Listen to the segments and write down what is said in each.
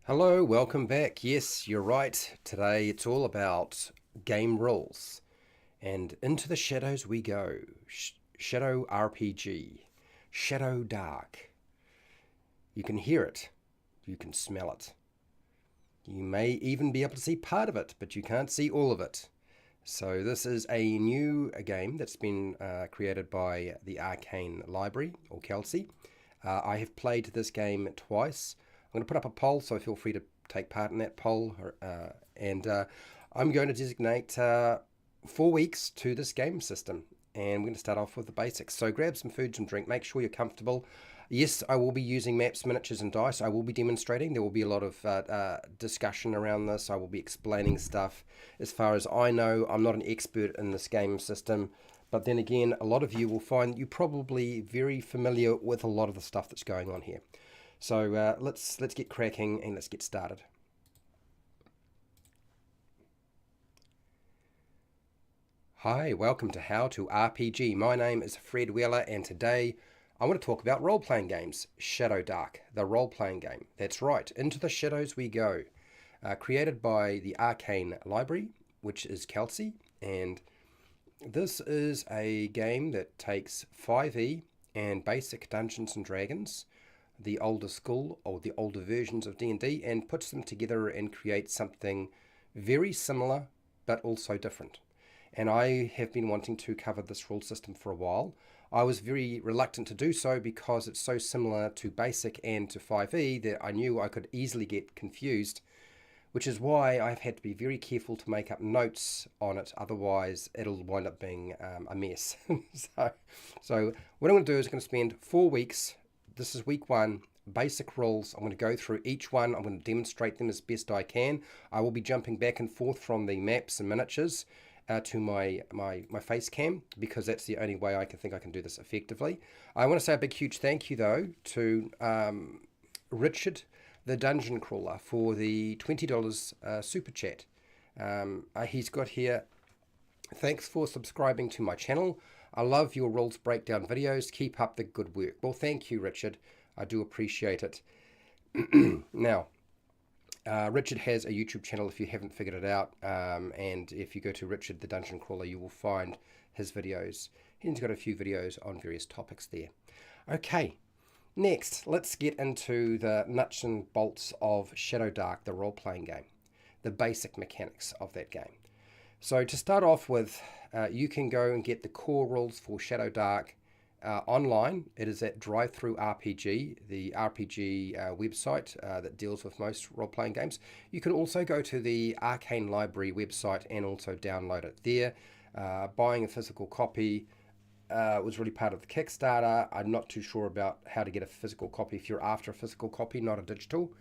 Hello, welcome back. Yes, you're right. Today it's all about game rules. And into the shadows we go. Shadow RPG. Shadow Dark. You can hear it. You can smell it. You may even be able to see part of it, but you can't see all of it. So this is a new game that's been created by the Arcane Library, or Kelsey. I have played this game twice. I'm going to put up a poll, so feel free to take part in that poll. And I'm going to designate 4 weeks to this game system. And we're going to start off with the basics. So grab some food, some drink, make sure you're comfortable. Yes, I will be using maps, miniatures, and dice. I will be demonstrating. There will be a lot of discussion around this. I will be explaining stuff. As far as I know, I'm not an expert in this game system. But then again, a lot of you will find you're probably very familiar with a lot of the stuff that's going on here. So let's get cracking and let's get started. Hi, welcome to How to RPG. My name is Fred Wheeler, and today I want to talk about role-playing games. SHADOWDARK, the role-playing game. That's right, into the shadows we go. Created by the Arcane Library, which is Kelsey, and this is a game that takes 5e and basic Dungeons and Dragons, the older school or the older versions of D&D, and puts them together and creates something very similar but also different. And I have been wanting to cover this rule system for a while. I was very reluctant to do so because it's so similar to basic and to 5e that I knew I could easily get confused, which is why I've had to be very careful to make up notes on it, otherwise it'll wind up being a mess. so what I'm going to do is I'm going to spend 4 weeks. This is week 1, basic rules. I'm going to go through each one. I'm going to demonstrate them as best I can. I will be jumping back and forth from the maps and miniatures to my face cam, because that's the only way I think I can do this effectively. I want to say a big huge thank you though to Richard the Dungeon Crawler for the $20 super chat. He's got here, thanks for subscribing to my channel. I love your rules breakdown videos. Keep up the good work. Well, thank you, Richard. I do appreciate it. Now, Richard has a YouTube channel if you haven't figured it out. And if you go to Richard the Dungeon Crawler, you will find his videos. He's got a few videos on various topics there. Okay, next, let's get into the nuts and bolts of SHADOWDARK, the role-playing game. The basic mechanics of that game. So to start off with, you can go and get the core rules for SHADOWDARK online. It is at Drive-Thru RPG, the RPG website that deals with most role-playing games. You can also go to the Arcane Library website and also download it there. Buying a physical copy was really part of the Kickstarter. I'm not too sure about how to get a physical copy if you're after a physical copy, not a digital.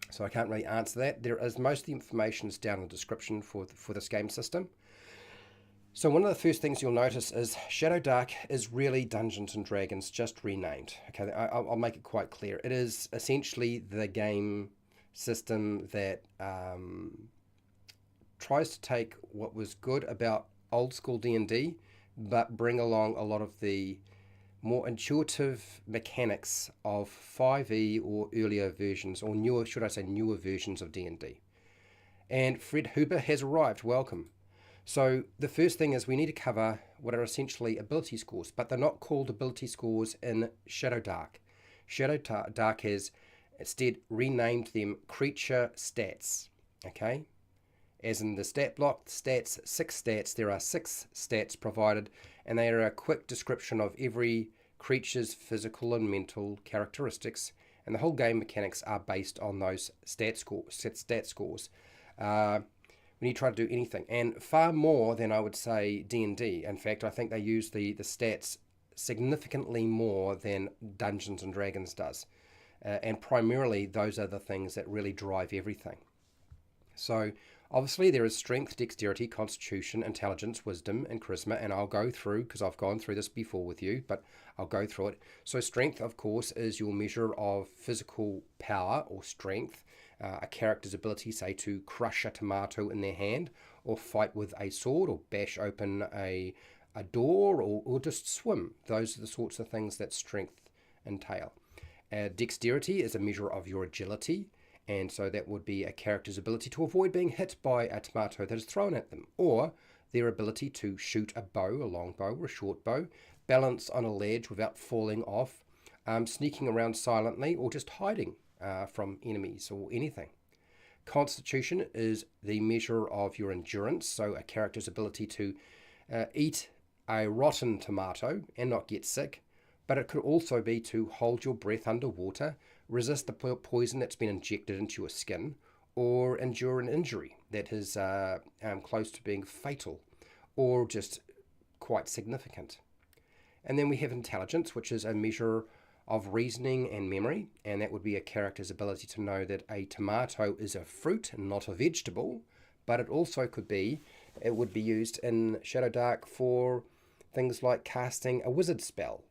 So I can't really answer that. There is most of the information is down in the description for this game system. So one of the first things you'll notice is SHADOWDARK is really Dungeons and Dragons, just renamed. Okay, I'll make it quite clear. It is essentially the game system that tries to take what was good about old school D&D, but bring along a lot of the more intuitive mechanics of 5e or earlier versions, or newer, should I say, newer versions of D&D. And Fred Huber has arrived. Welcome. So the first thing is we need to cover what are essentially ability scores, but they're not called ability scores in SHADOWDARK. SHADOWDARK has instead renamed them creature stats. Okay? As in the stat block, stats, 6 stats, there are 6 stats provided, and they are a quick description of every creature's physical and mental characteristics, and the whole game mechanics are based on those stat scores. When you try to do anything, and far more than I would say D&D. In fact, I think they use the stats significantly more than Dungeons and Dragons does, and primarily those are the things that really drive everything. So obviously there is strength, dexterity, constitution, intelligence, wisdom, and charisma, and I'll go through, because I've gone through this before with you, but I'll go through it. So strength, of course, is your measure of physical power or strength. A character's ability, say, to crush a tomato in their hand, or fight with a sword, or bash open a door, or just swim. Those are the sorts of things that strength entail. Dexterity is a measure of your agility, And so that would be a character's ability to avoid being hit by a tomato that is thrown at them, or their ability to shoot a bow, a long bow or a short bow, balance on a ledge without falling off, sneaking around silently, or just hiding from enemies or anything. Constitution is the measure of your endurance, so a character's ability to eat a rotten tomato and not get sick, but it could also be to hold your breath underwater, resist the poison that's been injected into your skin, or endure an injury that is close to being fatal or just quite significant. And then we have intelligence, which is a measure of reasoning and memory, and that would be a character's ability to know that a tomato is a fruit and not a vegetable, but it also could be, it would be used in SHADOWDARK for things like casting a wizard spell,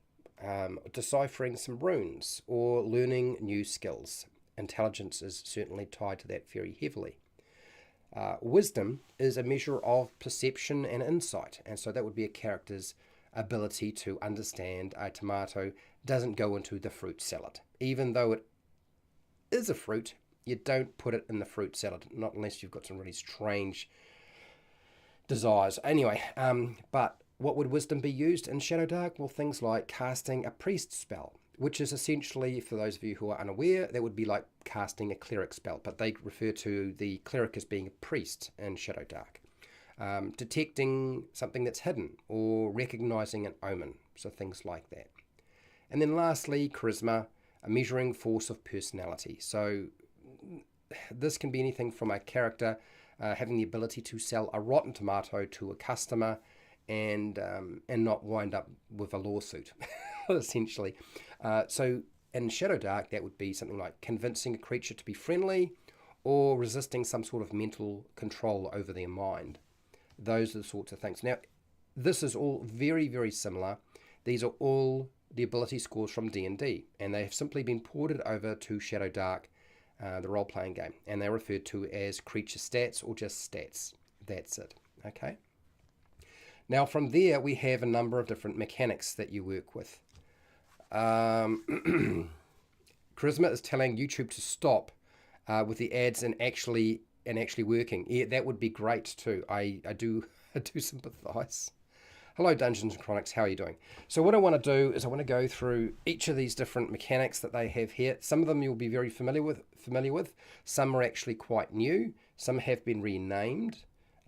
deciphering some runes, or learning new skills. Intelligence is certainly tied to that very heavily. Wisdom is a measure of perception and insight, and so that would be a character's ability to understand a tomato doesn't go into the fruit salad. Even though it is a fruit, you don't put it in the fruit salad, not unless you've got some really strange desires. Anyway, but what would wisdom be used in SHADOWDARK? Well, things like casting a priest spell, which is essentially, for those of you who are unaware, that would be like casting a cleric spell, but they refer to the cleric as being a priest in SHADOWDARK. Detecting something that's hidden, or recognizing an omen, so things like that. And then lastly, charisma, a measuring force of personality. So this can be anything from a character having the ability to sell a rotten tomato to a customer and not wind up with a lawsuit, essentially. So in SHADOWDARK, that would be something like convincing a creature to be friendly, or resisting some sort of mental control over their mind. Those are the sorts of things. Now, this is all very, very similar. These are all the ability scores from D&D, and they have simply been ported over to SHADOWDARK, the role-playing game, and they're referred to as creature stats or just stats. That's it. Okay. Now, from there, we have a number of different mechanics that you work with. Charisma is telling YouTube to stop with the ads and actually working. Yeah, that would be great too. I do sympathize. Hello, Dungeons and Chronics. How are you doing? So what I want to do is I want to go through each of these different mechanics that they have here. Some of them you'll be very familiar with. Some are actually quite new. Some have been renamed.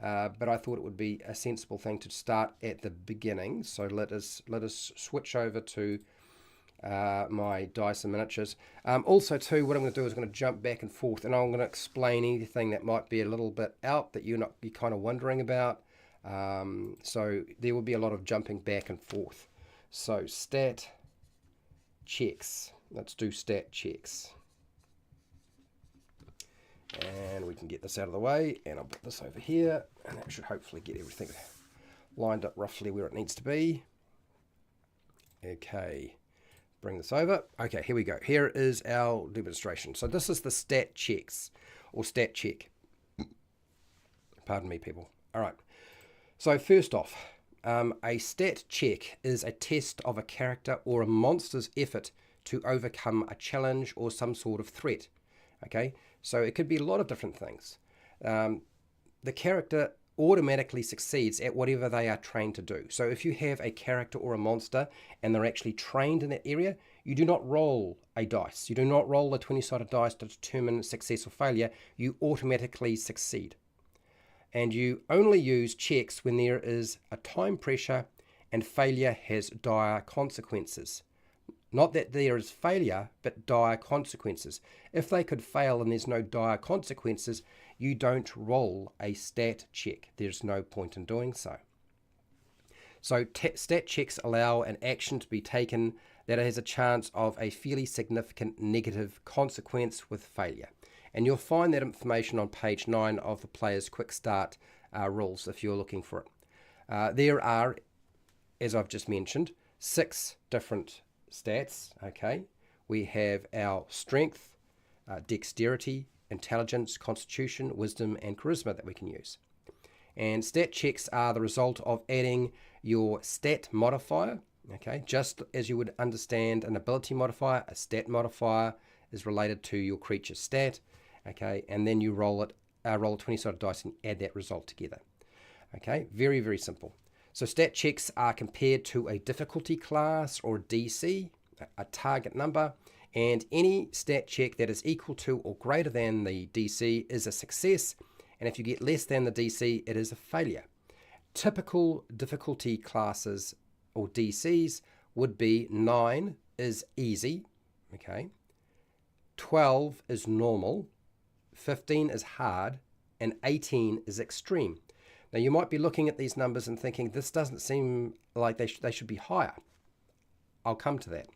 But I thought it would be a sensible thing to start at the beginning. So let us switch over to my dice and miniatures. Also too, what I'm going to do is I'm going to jump back and forth, and I'm going to explain anything that might be a little bit out that you're kind of wondering about. So there will be a lot of jumping back and forth. So stat checks. Let's do stat checks. And we can get this out of the way, and I'll put this over here, and that should hopefully get everything lined up roughly where it needs to be. Okay, bring this over. Okay, here we go. Here is our demonstration. So this is the stat checks, or stat check. Pardon me, people. All right. So first off, a stat check is a test of a character or a monster's effort to overcome a challenge or some sort of threat. Okay, so it could be a lot of different things. The character automatically succeeds at whatever they are trained to do. So if you have a character or a monster and they're actually trained in that area, you do not roll a dice. You do not roll a 20-sided dice to determine success or failure. You automatically succeed. And you only use checks when there is a time pressure and failure has dire consequences. Not that there is failure, but dire consequences. If they could fail and there's no dire consequences, you don't roll a stat check. There's no point in doing so. So stat checks allow an action to be taken that has a chance of a fairly significant negative consequence with failure. And you'll find that information on page 9 of the player's quick start rules if you're looking for it. There are, as I've just mentioned, 6 different stats. Okay, we have our strength, dexterity, intelligence, constitution, wisdom, and charisma that we can use. And stat checks are the result of adding your stat modifier. Okay, just as you would understand an ability modifier, a stat modifier is related to your creature stat. okay, and then you roll a 20-sided dice and add that result together. Okay, very, very simple. So stat checks are compared to a difficulty class or DC, a target number, and any stat check that is equal to or greater than the DC is a success, and if you get less than the DC, it is a failure. Typical difficulty classes or DCs would be 9 is easy, okay, 12 is normal, 15 is hard, and 18 is extreme. Now you might be looking at these numbers and thinking this doesn't seem like they should be higher. I'll come to that.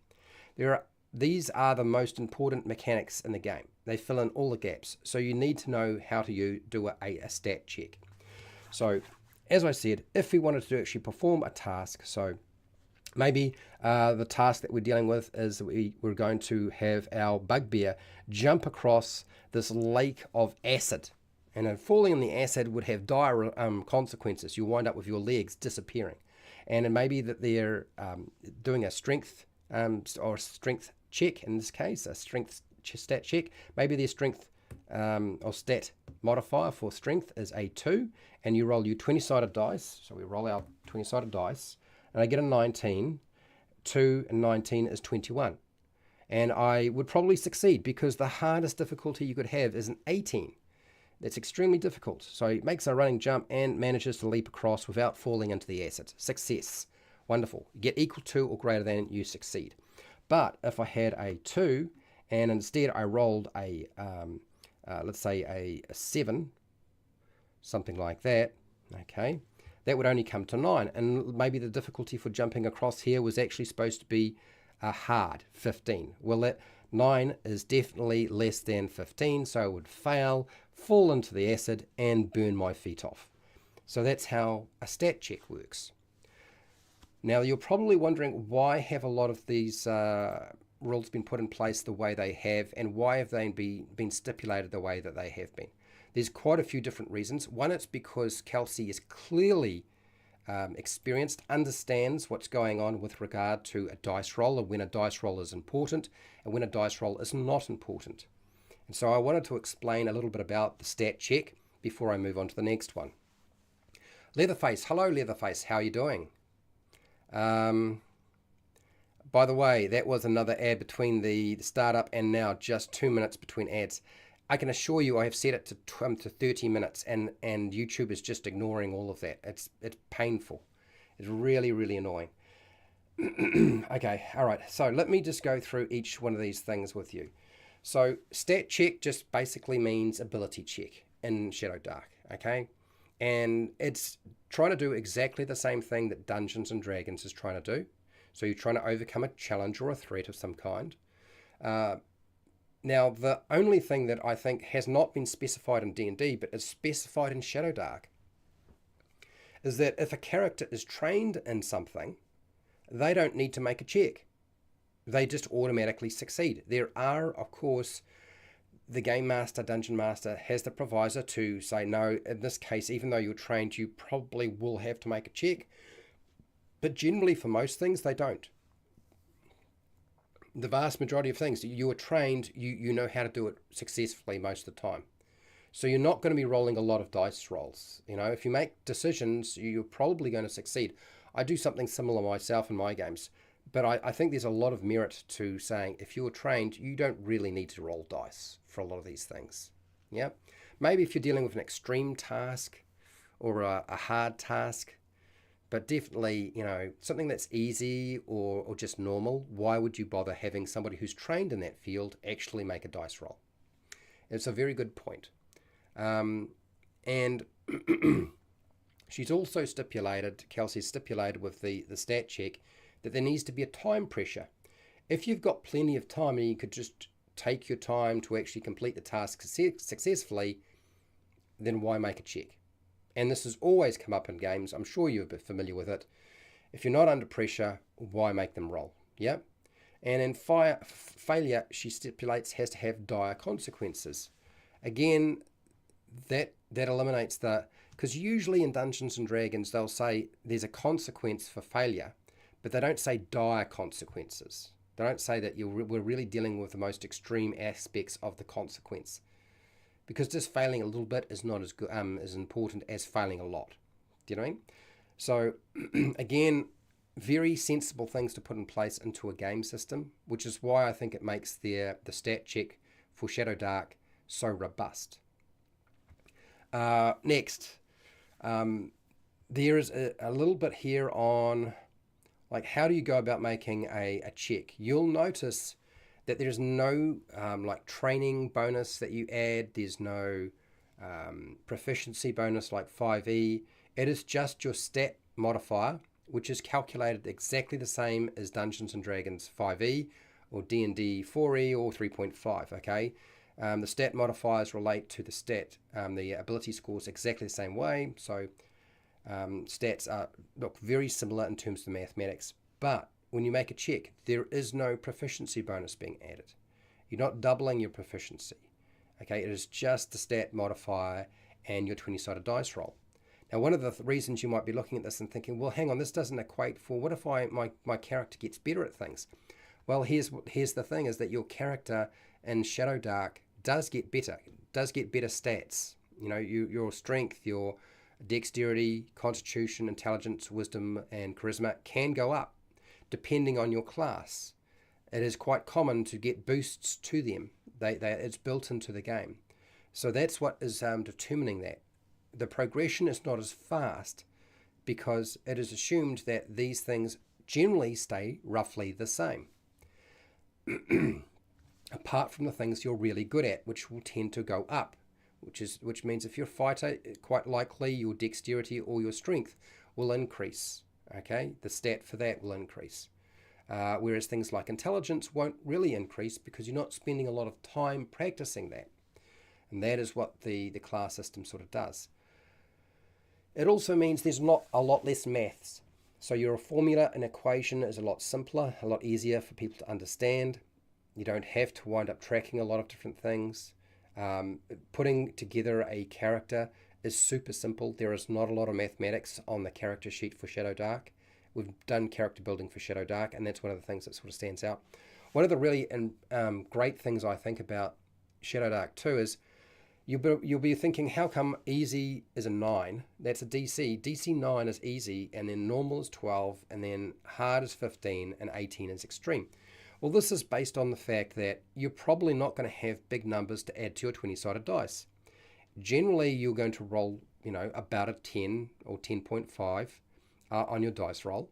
These are the most important mechanics in the game. They fill in all the gaps. So you need to know how to do a stat check. So as I said, if we wanted to actually perform a task, so maybe the task that we're dealing with is we're going to have our bugbear jump across this lake of acid. And then falling in the acid would have dire consequences. You'll wind up with your legs disappearing. And it may be that they're doing a strength or strength check, in this case, a strength stat check. Maybe their strength or stat modifier for strength is a 2, and you roll your 20-sided dice. So we roll our 20-sided dice, and I get a 19. 2 and 19 is 21. And I would probably succeed because the hardest difficulty you could have is an 18. It's extremely difficult. So he makes a running jump and manages to leap across without falling into the acid. Success. Wonderful. You get equal to or greater than, you succeed. But if I had a 2 and instead I rolled a, let's say a 7, something like that, okay, that would only come to 9. And maybe the difficulty for jumping across here was actually supposed to be a hard 15. Well, that 9 is definitely less than 15, so I would fail, fall into the acid, and burn my feet off. So that's how a stat check works. Now, you're probably wondering, why have a lot of these rules been put in place the way they have, and why have they been stipulated the way that they have been? There's quite a few different reasons. One, it's because Kelsey is clearly experienced, understands what's going on with regard to a dice roll, and when a dice roll is important and when a dice roll is not important. And so I wanted to explain a little bit about the stat check before I move on to the next one. Leatherface, hello Leatherface, how are you doing? By the way, that was another ad between the startup and now, just 2 minutes between ads. I can assure you I have set it to 30 minutes and YouTube is just ignoring all of that. It's painful. It's really, really annoying. Okay, all right. So let me just go through each one of these things with you. So stat check just basically means ability check in SHADOWDARK, okay? And it's trying to do exactly the same thing that Dungeons and Dragons is trying to do. So you're trying to overcome a challenge or a threat of some kind. Now, the only thing that I think has not been specified in D&D, but is specified in SHADOWDARK, is that if a character is trained in something, they don't need to make a check. They just automatically succeed. There are, of course, the Game Master, Dungeon Master has the provisor to say, no, in this case, even though you're trained, you probably will have to make a check. But generally, for most things, they don't. The vast majority of things, you are trained, you know how to do it successfully most of the time. So you're not going to be rolling a lot of dice rolls. You know, if you make decisions, you're probably going to succeed. I do something similar myself in my games, but I think there's a lot of merit to saying if you're trained, you don't really need to roll dice for a lot of these things. Yeah, maybe if you're dealing with an extreme task or a hard task, but definitely, you know, something that's easy or just normal, why would you bother having somebody who's trained in that field actually make a dice roll? It's a very good point. And she's also stipulated, Kelsey's stipulated with the stat check, that there needs to be a time pressure. If you've got plenty of time and you could just take your time to actually complete the task successfully, then why make a check? And this has always come up in games. I'm sure you're a bit familiar with it. If you're not under pressure, why make them roll? Yeah. And in failure, she stipulates, has to have dire consequences. Again, that eliminates because usually in Dungeons and Dragons, they'll say there's a consequence for failure, but they don't say dire consequences. They don't say that we're really dealing with the most extreme aspects of the consequence. because just failing a little bit is not as good, as important as failing a lot. Do you know what I mean? So again, very sensible things to put in place into a game system, which is why I think it makes the stat check for SHADOWDARK so robust. Next, there is a little bit here on like how do you go about making a check. You'll notice that there's no like training bonus that you add. There's no proficiency bonus like 5e. It is just your stat modifier, which is calculated exactly the same as Dungeons and Dragons 5e or D&D 4e or 3.5. Okay, the stat modifiers relate to the the ability scores exactly the same way. So stats look very similar in terms of the mathematics, but when you make a check, there is no proficiency bonus being added. You're not doubling your proficiency. Okay, it is just the stat modifier and your 20-sided dice roll. Now, one of the reasons you might be looking at this and thinking, well, hang on, this doesn't equate for what if my character gets better at things? Well, here's the thing, is that your character in SHADOWDARK does get better stats. You know, your strength, your dexterity, constitution, intelligence, wisdom, and charisma can go up depending on your class. It is quite common to get boosts to them. It's built into the game. So that's what is determining that. The progression is not as fast because it is assumed that these things generally stay roughly the same. Apart from the things you're really good at, which will tend to go up, which means if you're a fighter, quite likely your dexterity or your strength will increase. Okay, the stat for that will increase. Whereas things like intelligence won't really increase because you're not spending a lot of time practicing that. And that is what the class system sort of does. It also means there's not a lot less maths. So your formula and equation is a lot simpler, a lot easier for people to understand. You don't have to wind up tracking a lot of different things. Putting together a character is super simple. There is not a lot of mathematics on the character sheet for SHADOWDARK. We've done character building for SHADOWDARK, and that's one of the things that sort of stands out. One of the really great things I think about SHADOWDARK too is you'll be thinking, how come easy is a 9? That's a DC. DC 9 is easy, and then normal is 12, and then hard is 15, and 18 is extreme. Well, this is based on the fact that you're probably not going to have big numbers to add to your 20-sided dice. Generally, you're going to roll, about a 10 or 10.5 on your dice roll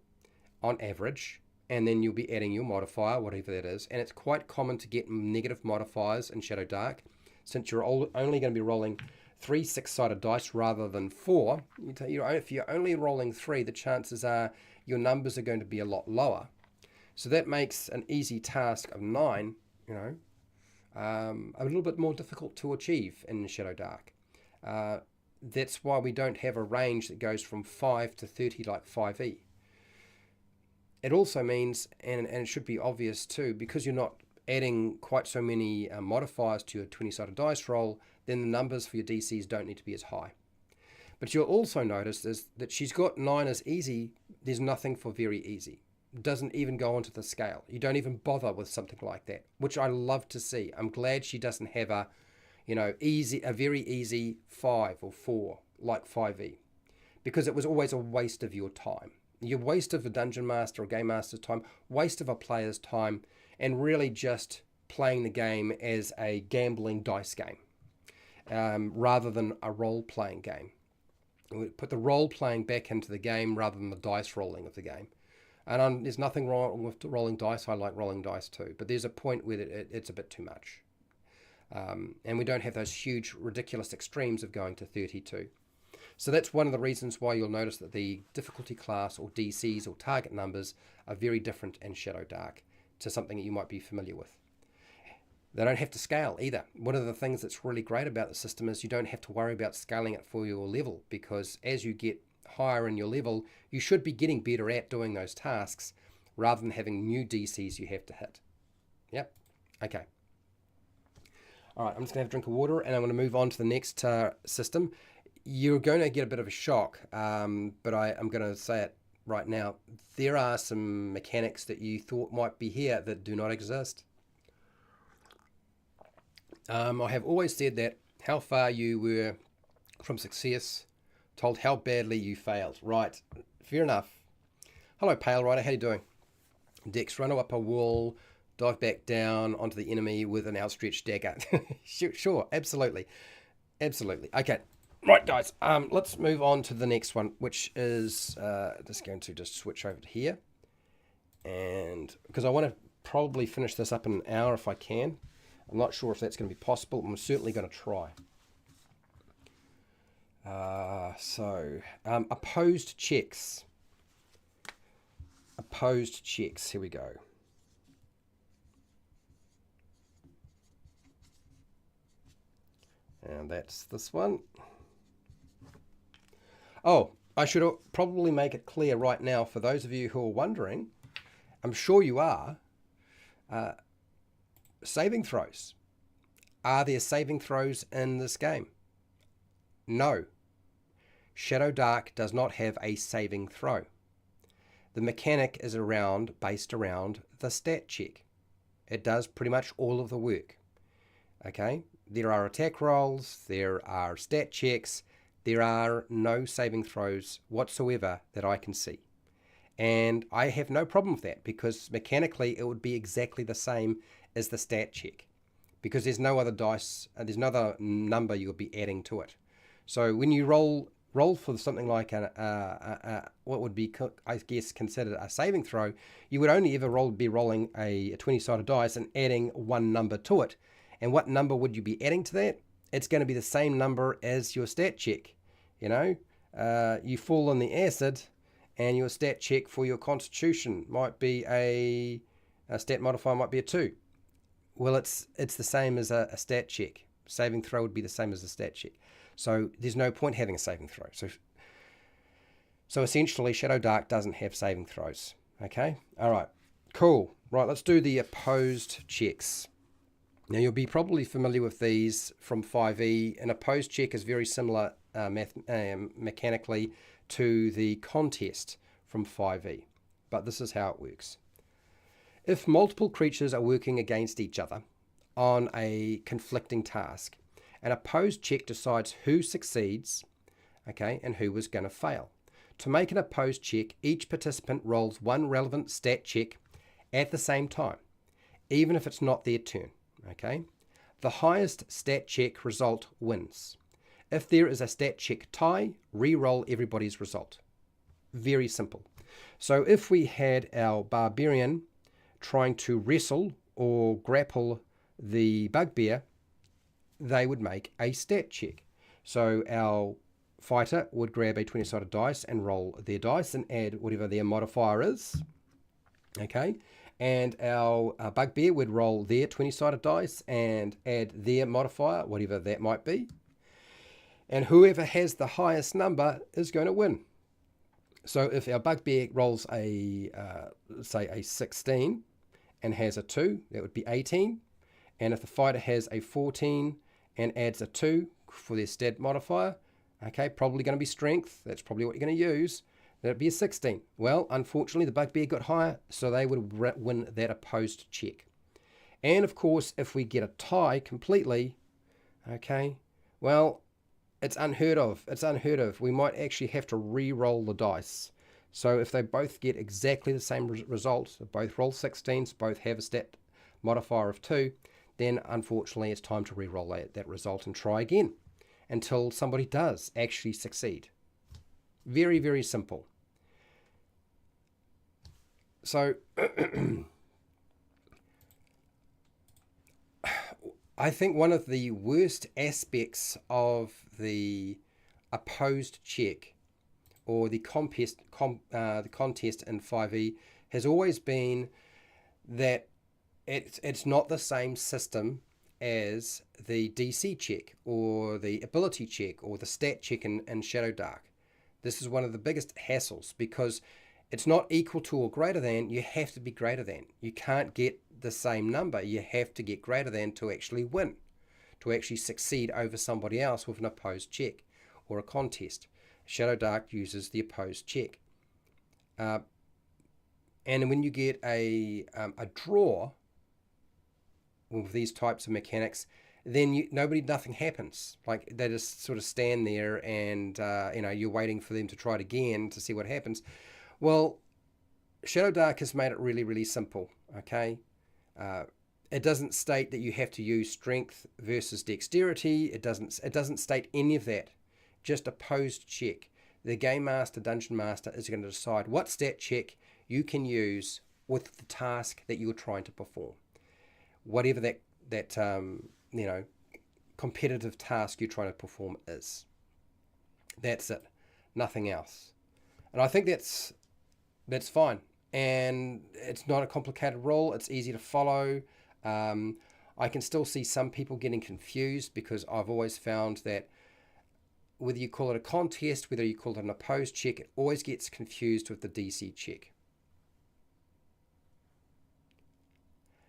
on average, and then you'll be adding your modifier, whatever that is. And it's quite common to get negative modifiers in SHADOWDARK, since you're only going to be rolling 3 6-sided dice rather than 4. If you're only rolling 3, the chances are your numbers are going to be a lot lower. So that makes an easy task of 9, a little bit more difficult to achieve in SHADOWDARK. That's why we don't have a range that goes from 5 to 30 like 5e. It also means, and it should be obvious too, because you're not adding quite so many modifiers to your 20-sided dice roll, then the numbers for your DCs don't need to be as high. But you'll also notice is that she's got 9 as easy. There's nothing for very easy. Doesn't even go onto the scale. You don't even bother with something like that, which I love to see. I'm glad she doesn't have a very easy 5 or 4 like 5e, because it was always a waste of your time. Your waste of a dungeon master or game master's time, waste of a player's time, and really just playing the game as a gambling dice game rather than a role-playing game. We put the role-playing back into the game rather than the dice rolling of the game. And there's nothing wrong with rolling dice. I like rolling dice too. But there's a point where it's a bit too much. And we don't have those huge, ridiculous extremes of going to 32. So that's one of the reasons why you'll notice that the difficulty class or DCs or target numbers are very different in SHADOWDARK to something that you might be familiar with. They don't have to scale either. One of the things that's really great about the system is you don't have to worry about scaling it for your level, because as you get higher in your level, you should be getting better at doing those tasks rather than having new DCs you have to hit. Yep. Okay. All right, I'm just going to have a drink of water, and I'm going to move on to the next system. You're going to get a bit of a shock, but I'm going to say it right now. There are some mechanics that you thought might be here that do not exist. I have always said that how far you were from success, told how badly you failed. Right, fair enough. Hello, Pale Rider, how you doing? Dex, run up a wall, dive back down onto the enemy with an outstretched dagger. Sure, absolutely. Absolutely. Okay, right, guys, let's move on to the next one, which is just going to just switch over to here. And because I want to probably finish this up in an hour if I can. I'm not sure if that's going to be possible. I'm certainly going to try. Opposed checks. Opposed checks. Here we go. And that's this one. Oh, I should probably make it clear right now for those of you who are wondering, I'm sure you are, saving throws. Are there saving throws in this game? No. SHADOWDARK does not have a saving throw. The mechanic is based around the stat check. It does pretty much all of the work. Okay? There are attack rolls, there are stat checks, there are no saving throws whatsoever that I can see. And I have no problem with that because mechanically it would be exactly the same as the stat check because there's no other dice, there's no other number you'll be adding to it. So when you roll for something like what would be, I guess, considered a saving throw, you would only ever be rolling a 20-sided dice and adding one number to it. And what number would you be adding to that? It's going to be the same number as your stat check. You know, you fall on the acid, and your stat check for your constitution might be a stat modifier might be a 2. Well, it's the same as a stat check. Saving throw would be the same as a stat check. So there's no point having a saving throw. So essentially, SHADOWDARK doesn't have saving throws. Okay? All right. Cool. Right, let's do the opposed checks. Now, you'll be probably familiar with these from 5e. An opposed check is very similar mechanically to the contest from 5e. But this is how it works. If multiple creatures are working against each other on a conflicting task, an opposed check decides who succeeds, okay, and who is going to fail. To make an opposed check, each participant rolls one relevant stat check at the same time, even if it's not their turn. Okay, the highest stat check result wins. If there is a stat check tie, re-roll everybody's result. Very simple. So if we had our barbarian trying to wrestle or grapple the bugbear, they would make a stat check. So our fighter would grab a 20-sided dice and roll their dice and add whatever their modifier is. Okay. And our bugbear would roll their 20-sided dice and add their modifier, whatever that might be. And whoever has the highest number is going to win. So if our bugbear rolls say a 16 and has a 2, that would be 18. And if the fighter has a 14 and adds a 2 for their stat modifier, okay, probably going to be strength. That's probably what you're going to use. That'd be a 16. Well, unfortunately, the bugbear got higher, so they would win that opposed check. And of course, if we get a tie completely, okay, well, it's unheard of. It's unheard of. We might actually have to re-roll the dice. So if they both get exactly the same result, both roll 16s, both have a stat modifier of 2, then unfortunately it's time to re-roll that result and try again until somebody does actually succeed. Very, very simple. So I think one of the worst aspects of the opposed check or the contest in 5e has always been that it's not the same system as the DC check or the ability check or the stat check in SHADOWDARK. This is one of the biggest hassles because it's not equal to or greater than. You have to be greater than. You can't get the same number. You have to get greater than to actually win, to actually succeed over somebody else with an opposed check or a contest. SHADOWDARK uses the opposed check. And when you get a draw with these types of mechanics, then nothing happens. Like they just sort of stand there, and you're waiting for them to try it again to see what happens. Well, ShadowDark has made it really, really simple. Okay, uh, it doesn't state that you have to use strength versus dexterity. It doesn't state any of that. Just a posed check. The game master, dungeon master, is going to decide what stat check you can use with the task that you're trying to perform, whatever that competitive task you're trying to perform is. That's it, nothing else. And I think that's fine. And it's not a complicated rule. It's easy to follow. I can still see some people getting confused because I've always found that whether you call it a contest, whether you call it an opposed check, it always gets confused with the DC check.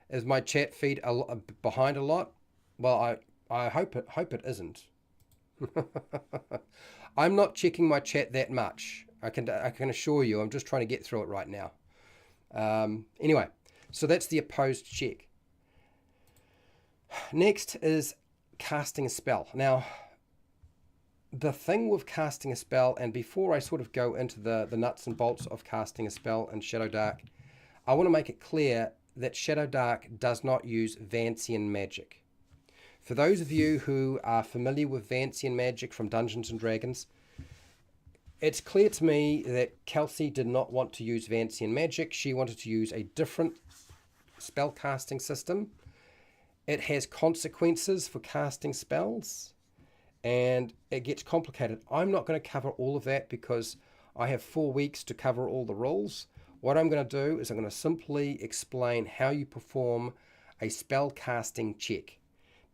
Is my chat feed behind a lot? Well, I hope it isn't. I'm not checking my chat that much. I can assure you. I'm just trying to get through it right now. Anyway, so that's the opposed check. Next is casting a spell. Now, the thing with casting a spell, and before I sort of go into the nuts and bolts of casting a spell in ShadowDark, I want to make it clear that ShadowDark does not use Vancian magic. For those of you who are familiar with Vancian magic from Dungeons and Dragons, it's clear to me that Kelsey did not want to use Vancian magic. She wanted to use a different spell casting system. It has consequences for casting spells, and it gets complicated. I'm not going to cover all of that because I have 4 weeks to cover all the rules. What I'm going to do is I'm going to simply explain how you perform a spell casting check,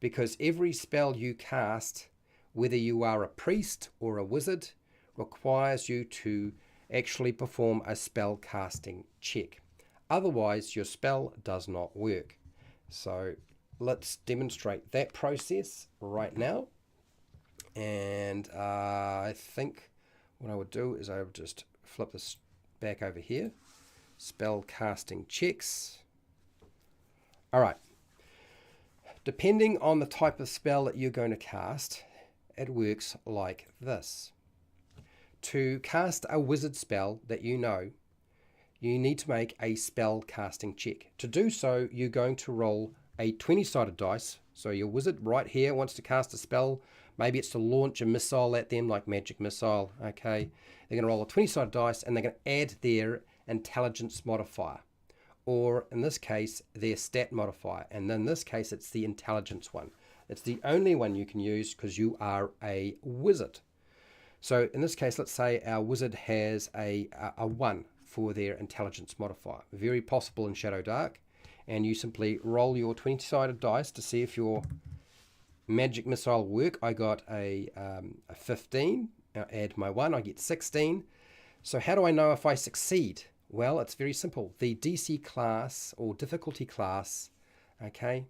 because every spell you cast, whether you are a priest or a wizard, requires you to actually perform a spell casting check. Otherwise, your spell does not work. So let's demonstrate that process right now. And I think what I would do is I would just flip this back over here. Spell casting checks. All right. Depending on the type of spell that you're going to cast, it works like this. To cast a wizard spell that you know, you need to make a spell casting check. To do so, you're going to roll a 20-sided dice. So your wizard right here wants to cast a spell. Maybe it's to launch a missile at them, like magic missile. Okay, they're going to roll a 20-sided dice, and they're going to add their intelligence modifier, or in this case, their stat modifier. And in this case, it's the intelligence one. It's the only one you can use because you are a wizard. So in this case, let's say our wizard has a 1 for their intelligence modifier. Very possible in ShadowDark. And you simply roll your 20-sided dice to see if your magic missile work. I got a 15. Now add my 1, I get 16. So how do I know if I succeed? Well, it's very simple. The DC class or difficulty class, okay,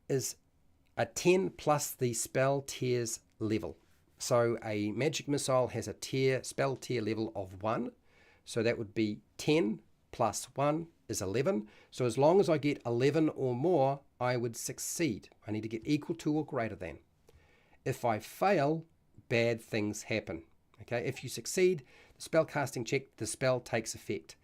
is a 10 plus the spell tier's level. So a magic missile has a spell tier level of 1. So that would be 10 plus 1 is 11. So as long as I get 11 or more, I would succeed. I need to get equal to or greater than. If I fail, bad things happen. Okay, if you succeed, the spell casting check, the spell takes effect.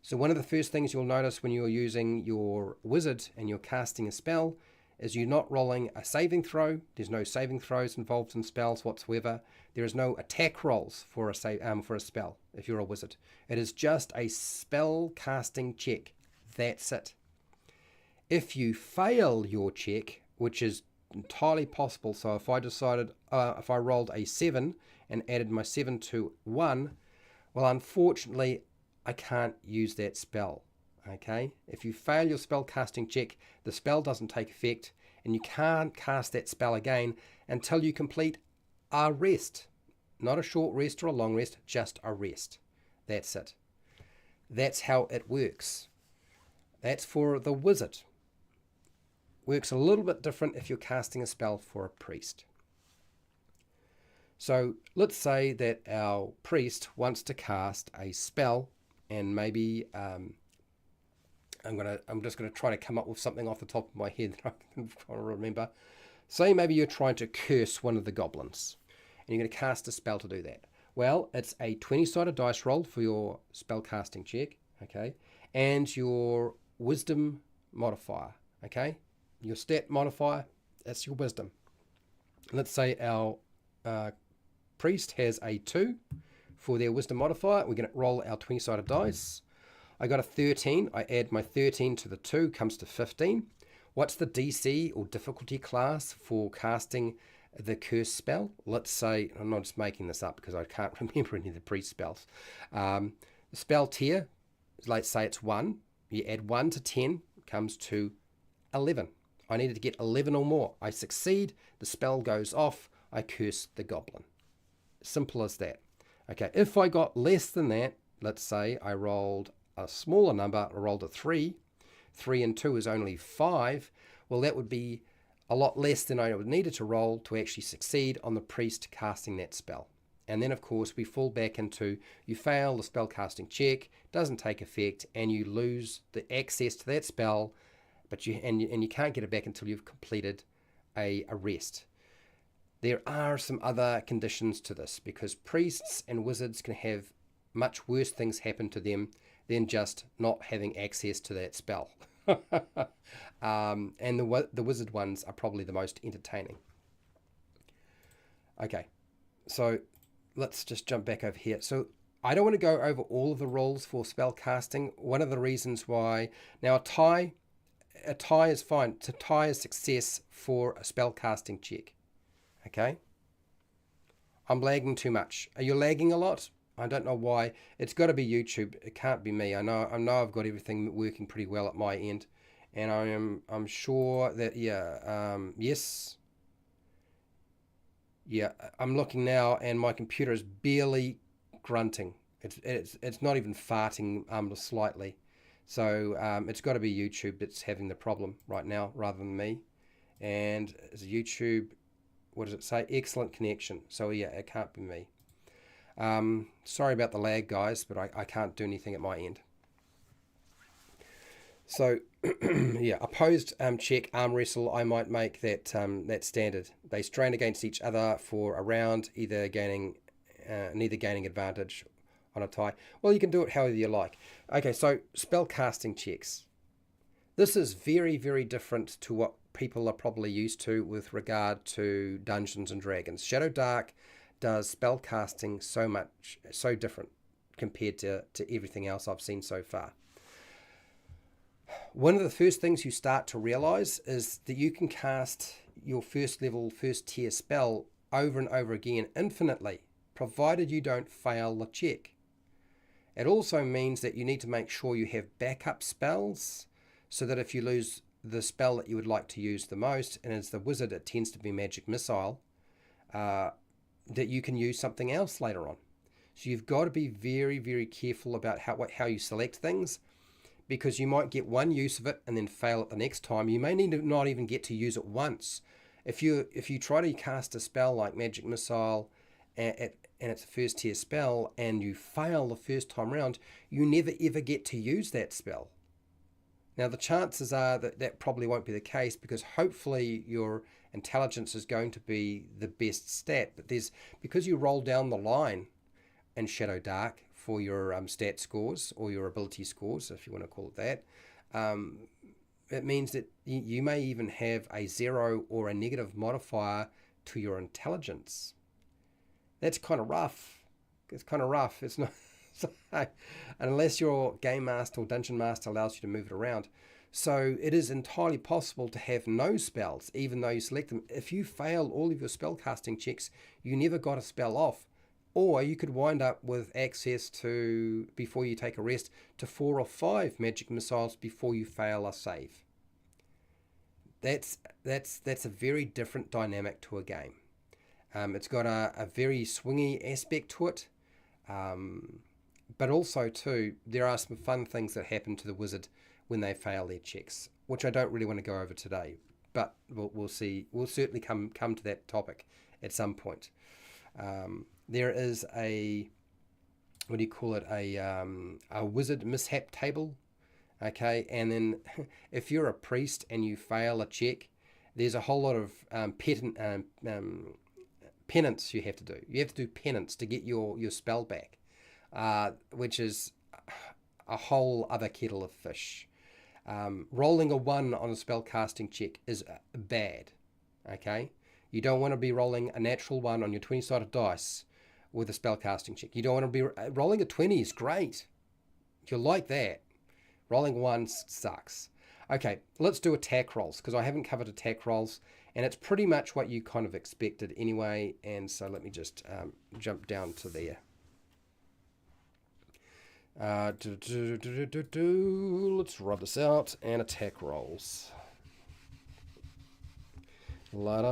So one of the first things you'll notice when you're using your wizard and you're casting a spell is you're not rolling a saving throw. There's no saving throws involved in spells whatsoever. There is no attack rolls for a spell if you're a wizard. It is just a spell casting check. That's it. If you fail your check, which is entirely possible, so if I rolled a 7 and added my 7 to 1, well, unfortunately, I can't use that spell. Okay, if you fail your spell casting check, the spell doesn't take effect, and you can't cast that spell again until you complete a rest. Not a short rest or a long rest, just a rest. That's it. That's how it works. That's for the wizard. Works a little bit different if you're casting a spell for a priest. So let's say that our priest wants to cast a spell, and maybe I'm just gonna try to come up with something off the top of my head that I can remember. Say maybe you're trying to curse one of the goblins, and you're going to cast a spell to do that. Well, it's a 20-sided dice roll for your spell casting check, okay, and your wisdom modifier, okay, your stat modifier, that's your wisdom. Let's say our priest has a 2 for their wisdom modifier. We're going to roll our 20-sided dice. I got a 13. I add my 13 to the 2, comes to 15. What's the DC or difficulty class for casting the curse spell? Let's say, I'm not just making this up because I can't remember any of the priest spells. The spell tier, let's say it's 1. You add 1 to 10, comes to 11. I needed to get 11 or more. I succeed, the spell goes off, I curse the goblin. Simple as that. Okay, if I got less than that, let's say I rolled a smaller number, I rolled a 3. 3 and 2 is only 5. Well, that would be a lot less than I would needed to roll to actually succeed on the priest casting that spell. And then, of course, we fall back into you fail the spell casting check, doesn't take effect, and you lose the access to that spell, but you can't get it back until you've completed a rest. There are some other conditions to this because priests and wizards can have much worse things happen to them than just not having access to that spell. And the wizard ones are probably the most entertaining. Okay, so let's just jump back over here. So I don't want to go over all of the rules for spell casting. One of the reasons why, now a tie is fine. To tie is success for a spell casting check. Okay, I'm lagging too much. Are you lagging a lot? I don't know why. It's got to be YouTube. It can't be me. I know I've got everything working pretty well at my end, and I'm sure that yes. Yeah, I'm looking now, and my computer is barely grunting. It's not even farting slightly. So it's got to be YouTube that's having the problem right now rather than me. And it's YouTube. What does it say? Excellent connection. So yeah, it can't be me. Sorry about the lag, guys, but I can't do anything at my end. So yeah, opposed check arm wrestle. I might make that standard. They strain against each other for a round, neither gaining advantage on a tie. Well, you can do it however you like. Okay, so spell casting checks. This is very, very different to what people are probably used to with regard to Dungeons and Dragons. SHADOWDARK does spell casting so different compared to everything else I've seen so far. One of the first things you start to realize is that you can cast your first tier spell over and over again infinitely, provided you don't fail the check. It also means that you need to make sure you have backup spells so that if you lose the spell that you would like to use the most, and as the wizard it tends to be magic missile, that you can use something else later on. So you've got to be very, very careful about how you select things, because you might get one use of it and then fail it the next time. You may need to not even get to use it once. If you try to cast a spell like magic missile and it's a first tier spell and you fail the first time round, you never ever get to use that spell. Now the chances are that probably won't be the case, because hopefully your intelligence is going to be the best stat, but because you roll down the line in SHADOWDARK for your stat scores or your ability scores, if you want to call it that, it means that you may even have a 0 or a negative modifier to your intelligence. That's kind of rough. It's not unless your game master or dungeon master allows you to move it around. So it is entirely possible to have no spells even though you select them. If you fail all of your spell casting checks, you never got a spell off. Or you could wind up with access to, before you take a rest, to 4 or 5 magic missiles before you fail a save. That's a very different dynamic to a game. It's got a very swingy aspect to it. But also too, there are some fun things that happen to the wizard when they fail their checks, which I don't really want to go over today. But we'll see. We'll certainly come to that topic at some point. There is a wizard mishap table Okay, and then if you're a priest and you fail a check, there's a whole lot of penance you have to do. You have to do penance to get your spell back, which is a whole other kettle of fish. Rolling a 1 on a spell casting check is bad. Okay, you don't want to be rolling a natural 1 on your 20-sided dice with a spell casting check. You don't want to be rolling a 20 is great. You'll like that. Rolling 1 sucks. Okay, let's do attack rolls, because I haven't covered attack rolls, and it's pretty much what you kind of expected anyway. And so let me just jump down to there. Let's rub this out, and attack rolls. Attack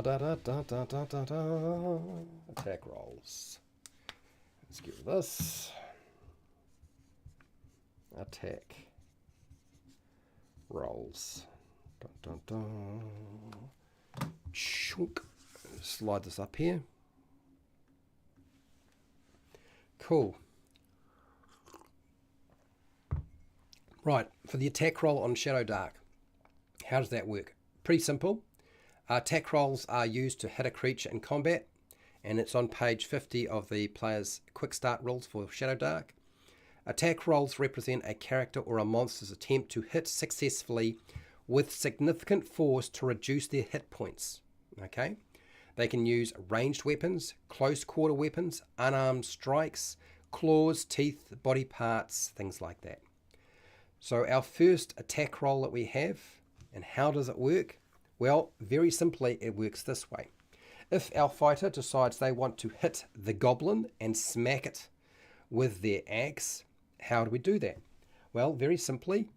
rolls. Let's get rid of this. Attack rolls. Dun, dun, dun. Chunk. Slide this up here. Cool. Right, for the attack roll on SHADOWDARK, how does that work? Pretty simple. Attack rolls are used to hit a creature in combat, and it's on page 50 of the player's quick start rules for SHADOWDARK. Attack rolls represent a character or a monster's attempt to hit successfully with significant force to reduce their hit points. Okay? They can use ranged weapons, close quarter weapons, unarmed strikes, claws, teeth, body parts, things like that. So our first attack roll that we have, and how does it work? Well, very simply, it works this way. If our fighter decides they want to hit the goblin and smack it with their axe, how do we do that? Well, very simply,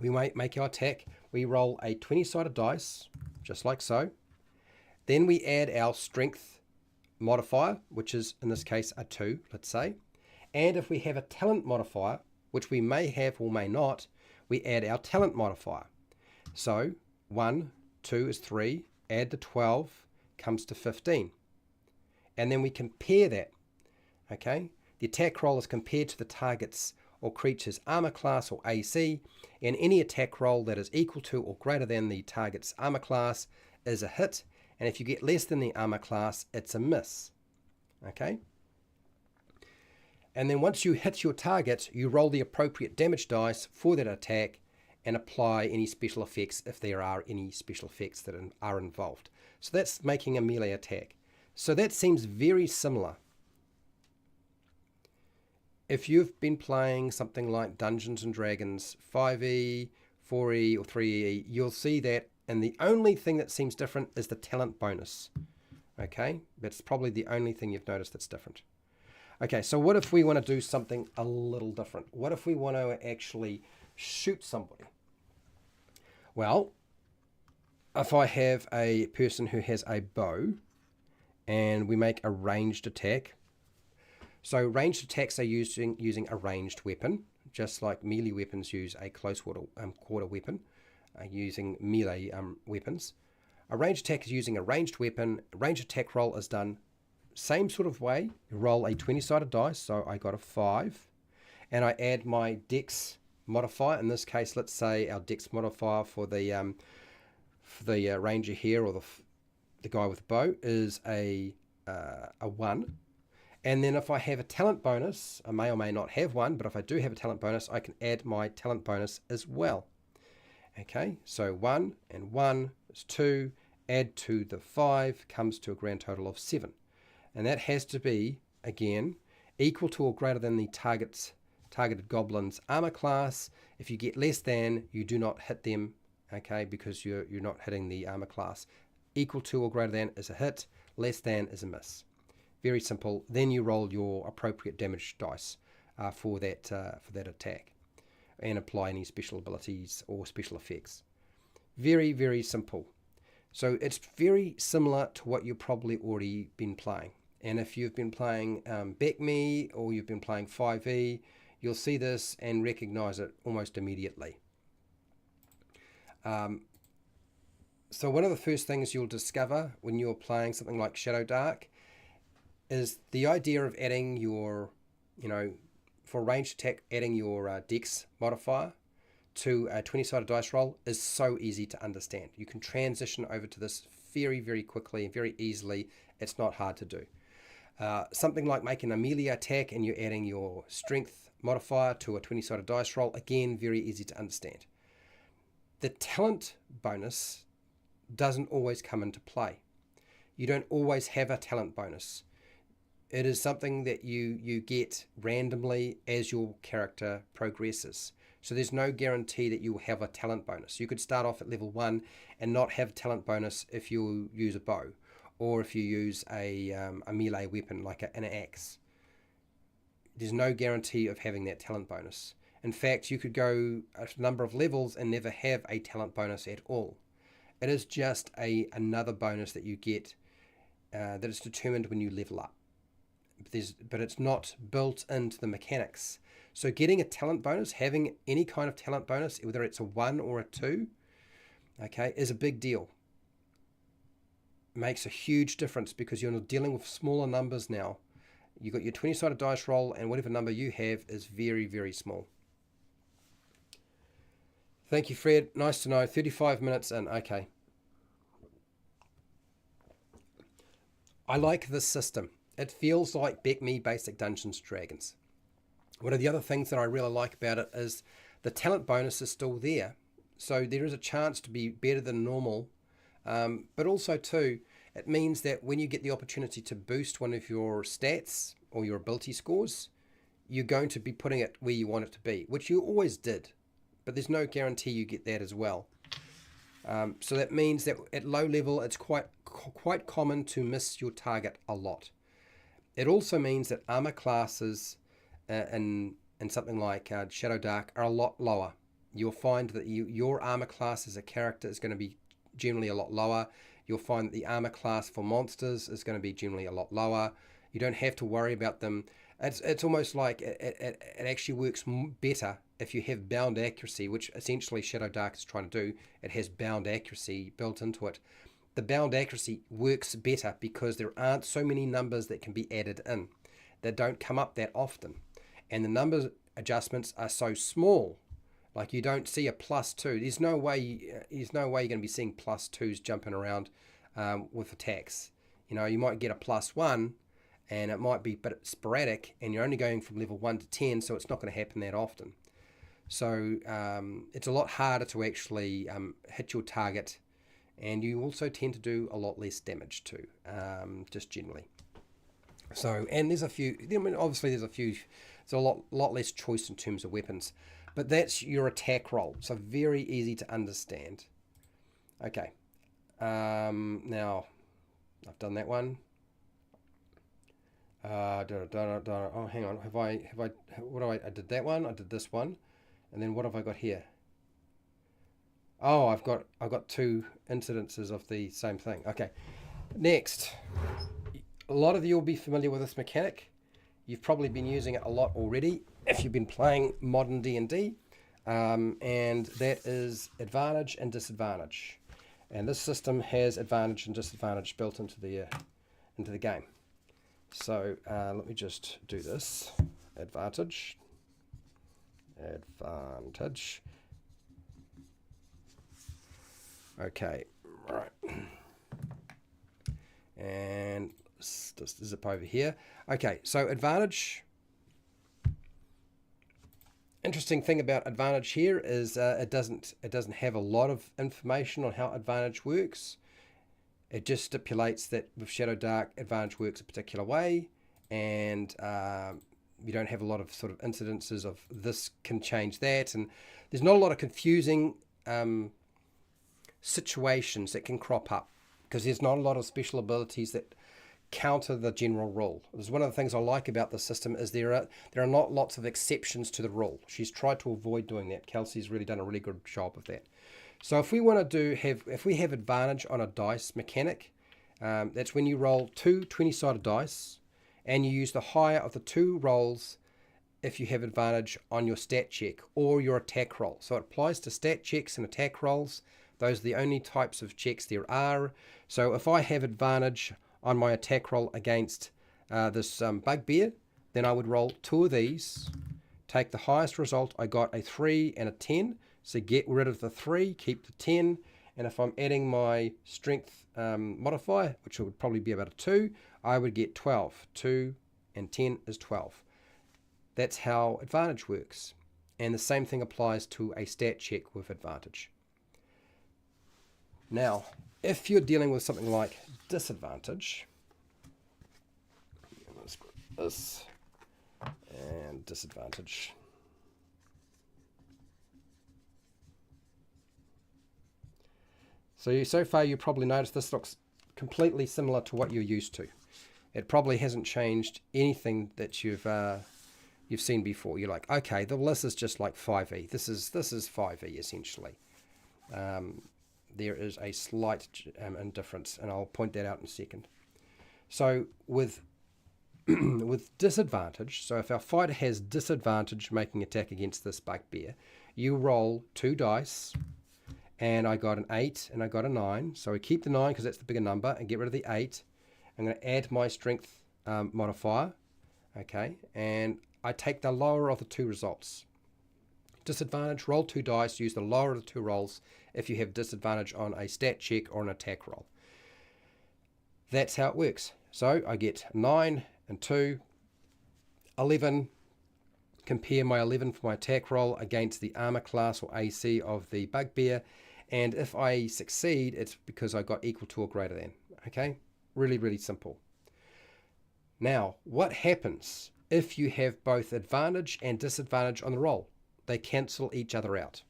we might make our attack. We roll a 20-sided dice, just like so. Then we add our strength modifier, which is in this case a 2, let's say. And if we have a talent modifier, which we may have or may not, we add our talent modifier. So 1, 2 is 3, add the 12, comes to 15. And then we compare that. Okay? The attack roll is compared to the target's or creature's armor class or AC, and any attack roll that is equal to or greater than the target's armor class is a hit, and if you get less than the armor class, it's a miss. Okay? And then once you hit your target, you roll the appropriate damage dice for that attack and apply any special effects if there are any special effects that are involved. So that's making a melee attack. So that seems very similar. If you've been playing something like Dungeons and Dragons 5e, 4e or 3e, you'll see that, and the only thing that seems different is the talent bonus. Okay, that's probably the only thing you've noticed that's different. Okay, so what if we want to do something a little different? What if we want to actually shoot somebody? Well, if I have a person who has a bow and we make a ranged attack. So ranged attacks are using a ranged weapon, just like melee weapons use a close quarter weapon, using melee weapons. A ranged attack is using a ranged weapon. Ranged attack roll is done same sort of way. You roll a 20-sided dice, so I got a 5, and I add my dex modifier. In this case, let's say our dex modifier for the ranger here, or the guy with the bow, is a 1. And then if I have a talent bonus, I may or may not have one, but if I do have a talent bonus, I can add my talent bonus as well. Okay, so 1 and 1 is 2, add to the 5, comes to a grand total of 7. And that has to be, again, equal to or greater than the targeted goblin's armor class. If you get less than, you do not hit them, okay, because you're not hitting the armor class. Equal to or greater than is a hit, less than is a miss. Very simple. Then you roll your appropriate damage dice for that attack, and apply any special abilities or special effects. Very, very simple. So it's very similar to what you've probably already been playing. And if you've been playing Back Me or you've been playing 5e, you'll see this and recognize it almost immediately. So one of the first things you'll discover when you're playing something like SHADOWDARK is the idea of adding your, for ranged attack, adding your dex modifier to a 20-sided dice roll is so easy to understand. You can transition over to this very, very quickly and very easily. It's not hard to do. Something like making a melee attack and you're adding your strength modifier to a 20-sided dice roll, again, very easy to understand. The talent bonus doesn't always come into play. You don't always have a talent bonus. It is something that you get randomly as your character progresses. So there's no guarantee that you'll have a talent bonus. You could start off at level 1 and not have a talent bonus if you use a bow, or if you use a melee weapon like an axe. There's no guarantee of having that talent bonus. In fact, you could go a number of levels and never have a talent bonus at all. It is just another bonus that you get that is determined when you level up. But it's not built into the mechanics. So getting a talent bonus, having any kind of talent bonus, whether it's a 1 or a 2, okay, is a big deal. Makes a huge difference because you're dealing with smaller numbers now. You've got your 20-sided dice roll, and whatever number you have is very, very small. Thank you, Fred. Nice to know. 35 minutes in. Okay. I like this system. It feels like Me Basic Dungeons & Dragons. One of the other things that I really like about it is the talent bonus is still there. So there is a chance to be better than normal. But also, too, it means that when you get the opportunity to boost one of your stats or your ability scores, you're going to be putting it where you want it to be, which you always did. But there's no guarantee you get that as well. So that means that at low level, it's quite common to miss your target a lot. It also means that armor classes in something like SHADOWDARK are a lot lower. You'll find that your armor class as a character is going to be generally a lot lower. You'll find that the armor class for monsters is going to be generally a lot lower. You don't have to worry about them. It's almost like it actually works better if you have bound accuracy, which essentially SHADOWDARK is trying to do. It has bound accuracy built into it. The bound accuracy works better because there aren't so many numbers that can be added in. They don't come up that often. And the number adjustments are so small. Like you don't see a +2. There's no way you're going to be seeing +2s jumping around with attacks. You know, you might get a +1 and it might be a bit sporadic and you're only going from level 1 to 10, so it's not going to happen that often. So it's a lot harder to actually hit your target, and you also tend to do a lot less damage too, just generally. So, and there's a few, I mean, obviously there's a lot less choice in terms of weapons, but that's your attack roll. So very easy to understand. Okay. Now I've done that one. Oh, hang on. I did that one. I did this one. And then what have I got here? Oh, I've got 2 incidences of the same thing. Okay. Next. A lot of you will be familiar with this mechanic. You've probably been using it a lot already if you've been playing modern D&D. And that is advantage and disadvantage. And this system has advantage and disadvantage built into the game. So let me just do this. Advantage. Okay, right. And just zip over here. Okay, so advantage. Interesting thing about advantage here is it doesn't have a lot of information on how advantage works. It just stipulates that with SHADOWDARK, advantage works a particular way, and you don't have a lot of sort of incidences of this can change that, and there's not a lot of confusing situations that can crop up because there's not a lot of special abilities that counter the general rule. This is one of the things I like about the system is there are not lots of exceptions to the rule. She's tried to avoid doing that. Kelsey's really done a really good job of that. So if we want to if we have advantage on a dice mechanic, that's when you roll 2 20-sided dice and you use the higher of the 2 rolls if you have advantage on your stat check or your attack roll. So it applies to stat checks and attack rolls. Those are the only types of checks there are. So if I have advantage on my attack roll against this bugbear, then I would roll 2 of these, take the highest result. I got a 3 and a 10. So get rid of the 3, keep the 10, and if I'm adding my strength modifier, which would probably be about a 2, I would get 12. 2 and 10 is 12. That's how advantage works. And the same thing applies to a stat check with advantage. Now, if you're dealing with something like disadvantage, let's grab this, and disadvantage. So far you probably noticed this looks completely similar to what you're used to. It probably hasn't changed anything that you've seen before. You're like, okay, this is just like 5e. This is 5e essentially. There is a slight difference, and I'll point that out in a second. So with with disadvantage, so if our fighter has disadvantage making attack against this bugbear, you roll 2 dice, and I got an 8 and I got a 9. So I keep the 9 because that's the bigger number and get rid of the 8. I'm going to add my strength modifier, okay, and I take the lower of the 2 results. Disadvantage, roll 2 dice, use the lower of the 2 rolls if you have disadvantage on a stat check or an attack roll. That's how it works. So I get 9 and 2, 11. Compare my 11 for my attack roll against the armor class or AC of the bugbear, and if I succeed, it's because I got equal to or greater than. Okay, really, really simple. Now, what happens if you have both advantage and disadvantage on the roll? They cancel each other out.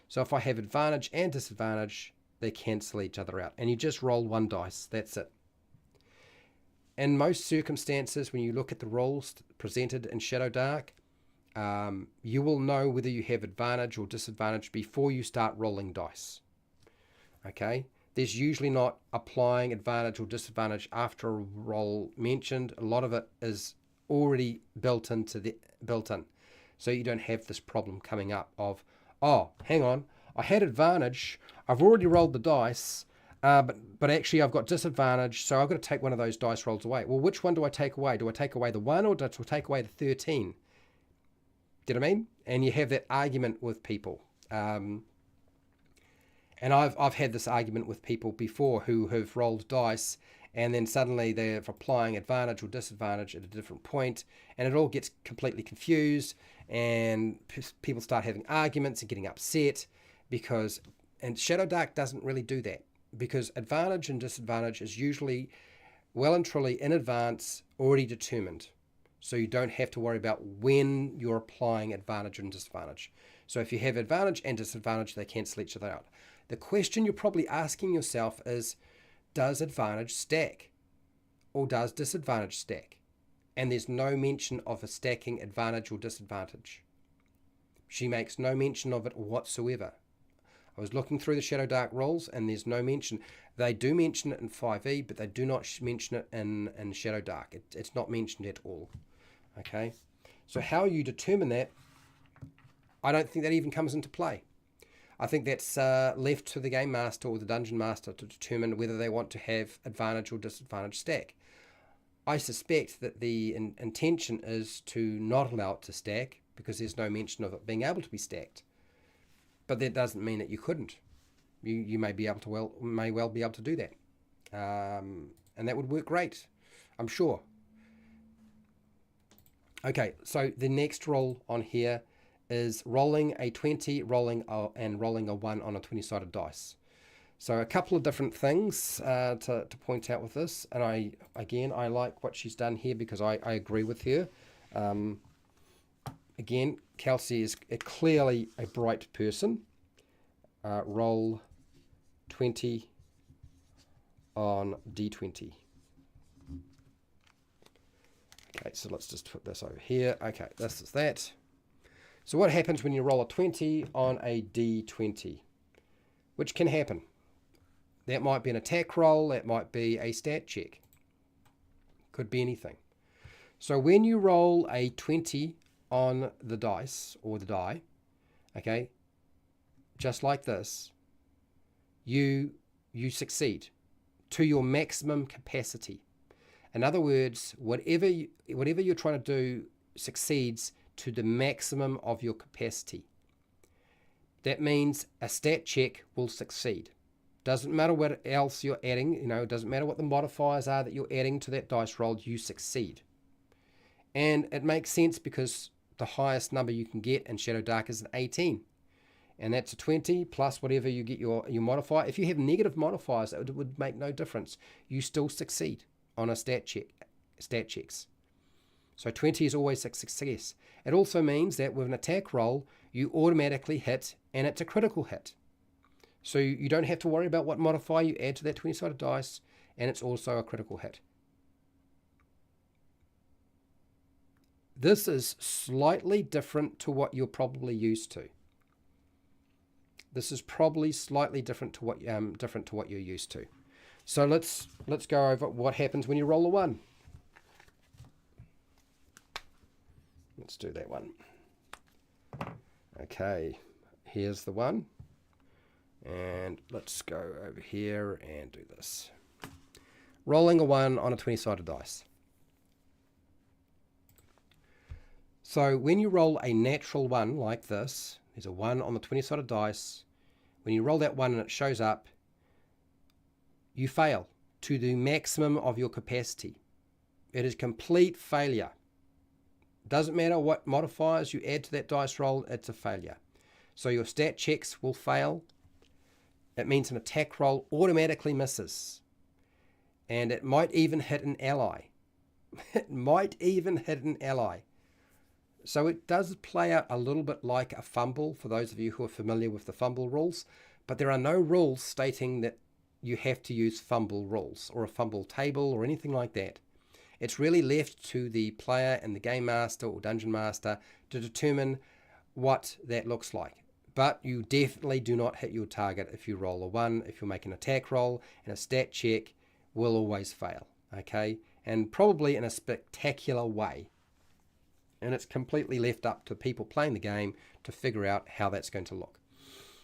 So if I have advantage and disadvantage, they cancel each other out, and you just roll 1 dice. That's it. In most circumstances, when you look at the rolls presented in SHADOWDARK, you will know whether you have advantage or disadvantage before you start rolling dice. Okay, there's usually not applying advantage or disadvantage after a roll mentioned. A lot of it is already built in, so you don't have this problem coming up of, oh, hang on, I had advantage, I've already rolled the dice, but actually I've got disadvantage, so I've got to take one of those dice rolls away. Well, which one do I take away? Do I take away the 1 or do I take away the 13? Do you know what I mean? And you have that argument with people. And I've had this argument with people before who have rolled dice, and then suddenly they're applying advantage or disadvantage at a different point, and it all gets completely confused, and people start having arguments and getting upset because, and SHADOWDARK doesn't really do that, because advantage and disadvantage is usually well and truly in advance already determined. So you don't have to worry about when you're applying advantage and disadvantage. So if you have advantage and disadvantage, they cancel each other out. The question you're probably asking yourself is, does advantage stack? Or does disadvantage stack? And there's no mention of a stacking advantage or disadvantage. She makes no mention of it whatsoever. I was looking through the SHADOWDARK rules, and there's no mention. They do mention it in 5e, but they do not mention it in SHADOWDARK. It's not mentioned at all. Okay, so how you determine that, I don't think that even comes into play. I think that's left to the game master or the dungeon master to determine whether they want to have advantage or disadvantage stack. I suspect that the intention is to not allow it to stack because there's no mention of it being able to be stacked. But that doesn't mean that you couldn't. You may be able to may well be able to do that, and that would work great, I'm sure. Okay, so the next roll on here is rolling a 20, rolling a 1 on a 20-sided dice. So a couple of different things to point out with this, and I like what she's done here because I agree with her. Again, Kelsey is clearly a bright person. Roll 20 on D20. Okay, so let's just put this over here. Okay, this is that. So what happens when you roll a 20 on a D20? Which can happen. That might be an attack roll, that might be a stat check. Could be anything. So when you roll a 20 on the dice, or the die, okay, just like this, you succeed to your maximum capacity. In other words, whatever you're trying to do succeeds to the maximum of your capacity. that means a stat check will succeed. Doesn't matter what else you're adding, it doesn't matter what the modifiers are that you're adding to that dice roll, you succeed. And it makes sense because the highest number you can get in Shadow Dark is an 18. And that's a 20 plus whatever you get your modifier. If you have negative modifiers, it would make no difference. You still succeed on a stat checks. So 20 is always a success. It also means that with an attack roll, you automatically hit, and it's a critical hit. So you don't have to worry about what modifier you add to that 20-sided dice, and it's also a critical hit. This is slightly different to what you're probably used to. This is probably slightly different to what you're used to. So let's go over what happens when you roll a 1. Let's do that one. Okay, here's the 1. And let's go over here and do this. Rolling a 1 on a 20-sided dice. So when you roll a natural 1 like this, there's a 1 on the 20-sided dice. When you roll that 1 and it shows up, you fail to the maximum of your capacity. It is complete failure. Doesn't matter what modifiers you add to that dice roll, it's a failure. So your stat checks will fail. It means an attack roll automatically misses. And it might even hit an ally. It might even hit an ally. So it does play out a little bit like a fumble for those of you who are familiar with the fumble rules. But there are no rules stating that you have to use fumble rules or a fumble table or anything like that. It's really left to the player and the game master or dungeon master to determine what that looks like. But you definitely do not hit your target if you roll a 1. If you make an attack roll, and a stat check will always fail, okay? And probably in a spectacular way. And it's completely left up to people playing the game to figure out how that's going to look.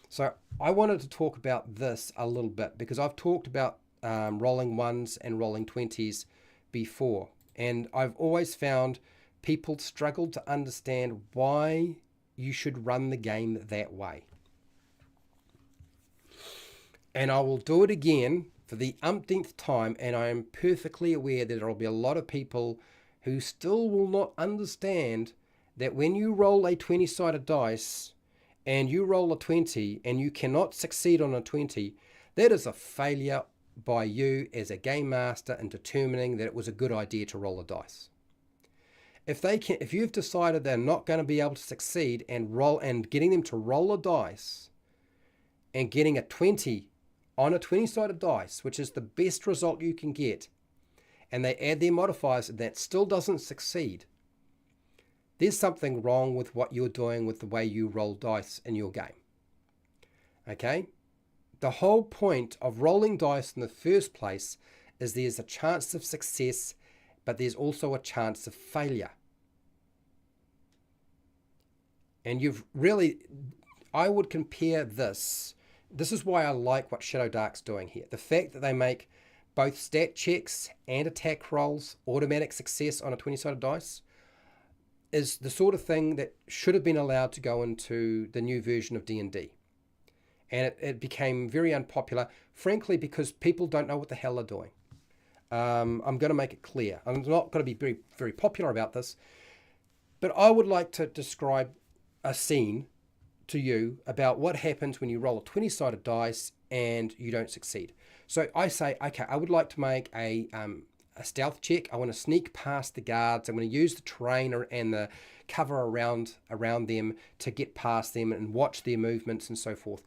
So I wanted to talk about this a little bit because I've talked about rolling 1s and rolling 20s before. And I've always found people struggle to understand why you should run the game that way. And I will do it again for the umpteenth time, and I am perfectly aware that there will be a lot of people who still will not understand that when you roll a 20-sided dice and you roll a 20 and you cannot succeed on a 20, that is a failure by you as a game master in determining that it was a good idea to roll a dice. If you've decided they're not going to be able to succeed and getting them to roll a dice and getting a 20 on a 20-sided dice, which is the best result you can get, and they add their modifiers and that still doesn't succeed, there's something wrong with what you're doing with the way you roll dice in your game. Okay? The whole point of rolling dice in the first place is there's a chance of success, but there's also a chance of failure. And I would compare this. This is why I like what SHADOWDARK's doing here. The fact that they make both stat checks and attack rolls automatic success on a 20-sided dice is the sort of thing that should have been allowed to go into the new version of D&D. And it became very unpopular, frankly, because people don't know what the hell they're doing. I'm going to make it clear. I'm not going to be very, very popular about this, but I would like to describe a scene to you about what happens when you roll a 20-sided dice and you don't succeed. So I say, okay, I would like to make a stealth check. I want to sneak past the guards. I'm going to use the terrain and the cover around them to get past them and watch their movements and so forth.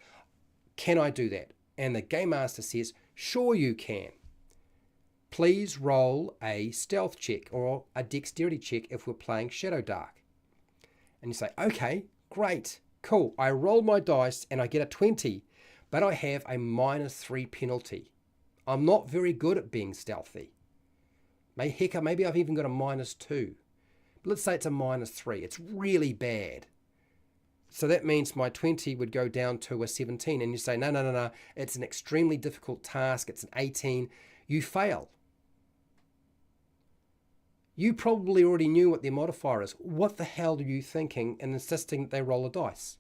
Can I do that? And the game master says, sure you can. Please roll a stealth check or a dexterity check if we're playing SHADOWDARK. And you say, okay, great, cool. I roll my dice and I get a 20, but I have a -3 penalty. I'm not very good at being stealthy. Maybe I've even got a -2. But let's say it's a -3. It's really bad. So that means my 20 would go down to a 17. And you say, no. It's an extremely difficult task. It's an 18. You fail. You probably already knew what their modifier is. What the hell are you thinking in insisting that they roll a dice?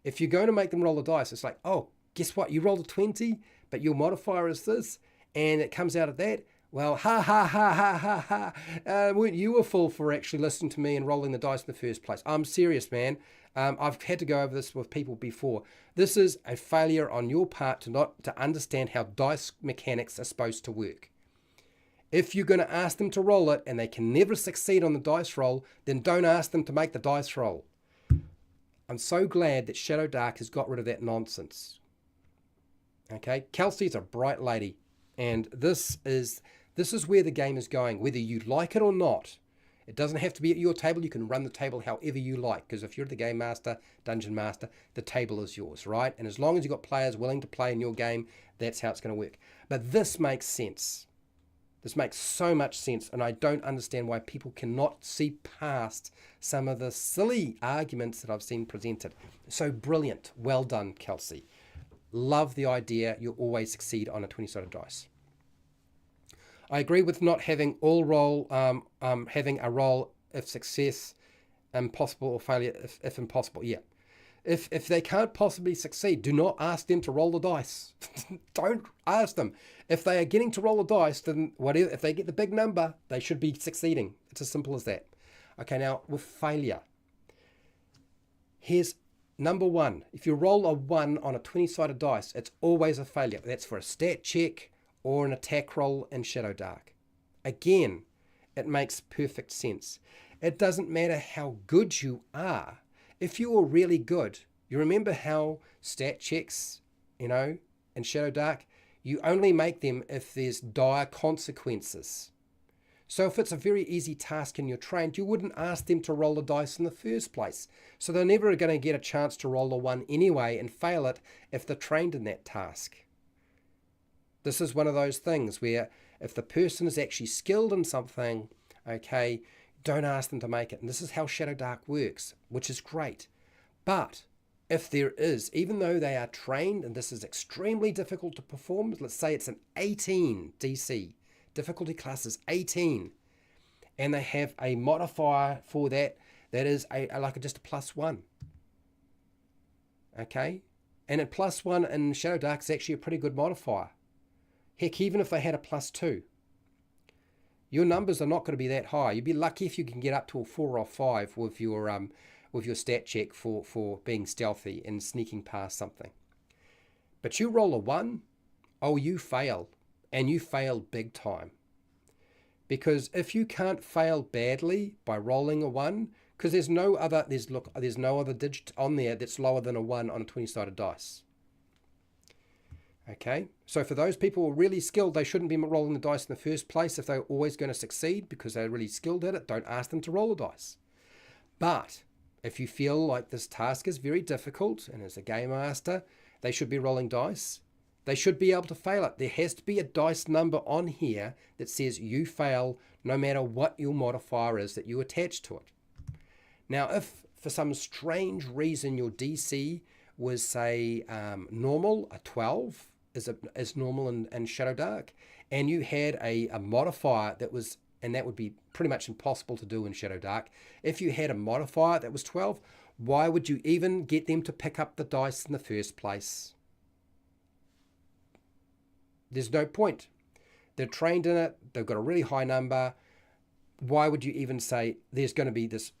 If you're going to make them roll the dice, it's like, oh, guess what? You rolled a 20, but your modifier is this, and it comes out of that. Well, ha ha ha ha ha ha. Weren't you a fool for actually listening to me and rolling the dice in the first place? I'm serious, man. I've had to go over this with people before. This is a failure on your part to understand how dice mechanics are supposed to work. If you're going to ask them to roll it and they can never succeed on the dice roll, then don't ask them to make the dice roll. I'm so glad that SHADOWDARK has got rid of that nonsense. Okay, Kelsey's a bright lady, and this is where the game is going, whether you like it or not. It doesn't have to be at your table. You can run the table however you like, because if you're the game master, dungeon master, the table is yours, right? And as long as you've got players willing to play in your game, that's how it's going to work. But this makes sense. This makes so much sense, and I don't understand why people cannot see past some of the silly arguments that I've seen presented. So brilliant. Well done, Kelsey. Love the idea. You'll always succeed on a 20-sided dice. I agree with not having all roll, having a roll if success impossible or failure if impossible. Yeah. If they can't possibly succeed, do not ask them to roll the dice. Don't ask them. If they are getting to roll the dice, then whatever. If they get the big number, they should be succeeding. It's as simple as that. Okay, now with failure. Here's number one. If you roll a 1 on a 20-sided dice, it's always a failure. That's for a stat check or an attack roll in SHADOWDARK. Again, it makes perfect sense. It doesn't matter how good you are. If you are really good, you remember how stat checks, in SHADOWDARK, you only make them if there's dire consequences. So if it's a very easy task and you're trained, you wouldn't ask them to roll the dice in the first place. So they're never going to get a chance to roll a 1 anyway and fail it if they're trained in that task. This is one of those things where if the person is actually skilled in something, okay, don't ask them to make it. And this is how SHADOWDARK works, which is great. But if there is, even though they are trained, and this is extremely difficult to perform, let's say it's an 18 DC, difficulty class is 18, and they have a modifier for that is just a +1. Okay? And a +1 in SHADOWDARK is actually a pretty good modifier. Heck, even if they had a +2. Your numbers are not going to be that high. You'd be lucky if you can get up to a 4 or 5 with your stat check for being stealthy and sneaking past something. But you roll a 1, oh, you fail, and you fail big time. Because if you can't fail badly by rolling a 1, because there's no other digit on there that's lower than a 1 on a 20-sided dice. Okay, so for those people who are really skilled, they shouldn't be rolling the dice in the first place if they're always going to succeed because they're really skilled at it. Don't ask them to roll the dice. But if you feel like this task is very difficult, and as a game master, they should be rolling dice, they should be able to fail it. There has to be a dice number on here that says you fail no matter what your modifier is that you attach to it. Now, if for some strange reason your DC was, say, normal, a 12, is normal in SHADOWDARK, and you had a modifier that was, and that would be pretty much impossible to do in SHADOWDARK. If you had a modifier that was 12, why would you even get them to pick up the dice in the first place? There's no point. They're trained in it. They've got a really high number. Why would you even say there's going to be this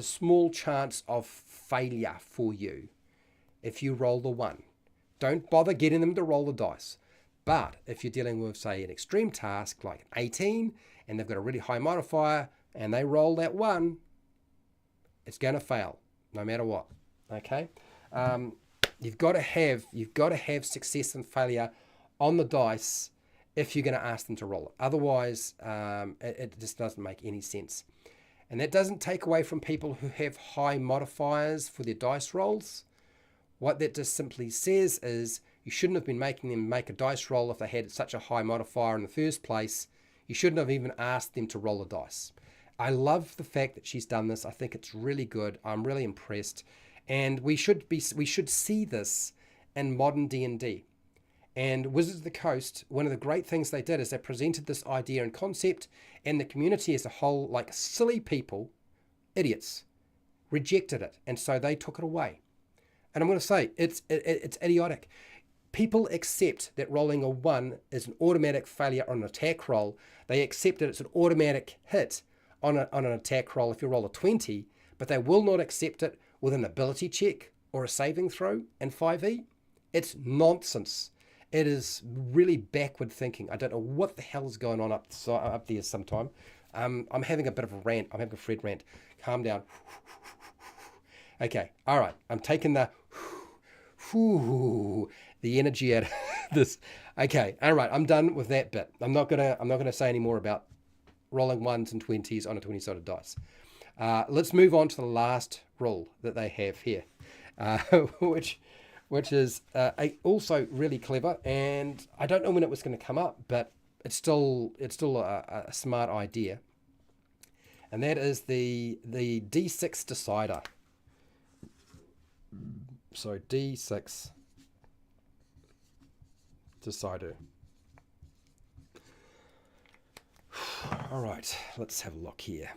small chance of failure for you if you roll the 1? Don't bother getting them to roll the dice. But if you're dealing with, say, an extreme task like an 18, and they've got a really high modifier, and they roll that 1, it's going to fail, no matter what. Okay, you've got to have success and failure on the dice if you're going to ask them to roll it. Otherwise, it just doesn't make any sense. And that doesn't take away from people who have high modifiers for their dice rolls. What that just simply says is you shouldn't have been making them make a dice roll if they had such a high modifier in the first place. You shouldn't have even asked them to roll a dice. I love the fact that she's done this. I think it's really good. I'm really impressed. And we should see this in modern D&D. And Wizards of the Coast, one of the great things they did is they presented this idea and concept, and the community as a whole, like silly people, idiots, rejected it. And so they took it away. And I'm going to say, it's idiotic. People accept that rolling a 1 is an automatic failure on an attack roll. They accept that it's an automatic hit on an attack roll if you roll a 20, but they will not accept it with an ability check or a saving throw in 5e. It's nonsense. It is really backward thinking. I don't know what the hell is going on up there sometime. I'm having a bit of a rant. I'm having a Fred rant. Calm down. Okay, all right. I'm taking the energy out of this. Okay, all right. I'm done with that bit. I'm not gonna say any more about rolling 1s and 20s on a 20-sided dice. Let's move on to the last rule that they have here, which is also really clever. And I don't know when it was going to come up, but it's still a smart idea. And that is the D6 decider. So D6 decider. All right, let's have a look here.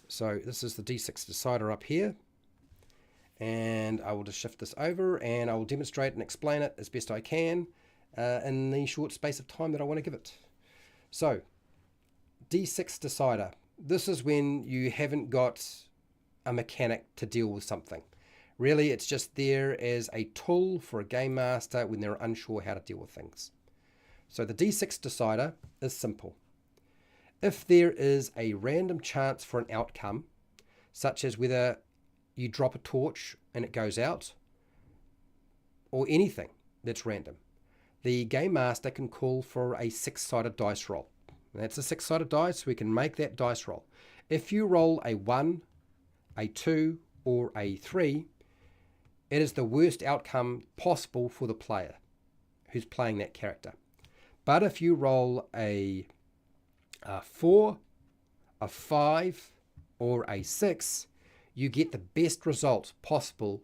So this is the D6 decider up here. And I will just shift this over and I will demonstrate and explain it as best I can in the short space of time that I want to give it. So, D6 decider. This is when you haven't got a mechanic to deal with something. Really, it's just there as a tool for a game master when they're unsure how to deal with things. So the D6 decider is simple. If there is a random chance for an outcome, such as whether you drop a torch and it goes out, or anything that's random, the game master can call for a 6-sided dice roll. And that's a 6-sided dice. We can make that dice roll. If you roll a 1, a 2, or a 3, it is the worst outcome possible for the player who's playing that character. But if you roll a 4, a 5, or a 6, you get the best result possible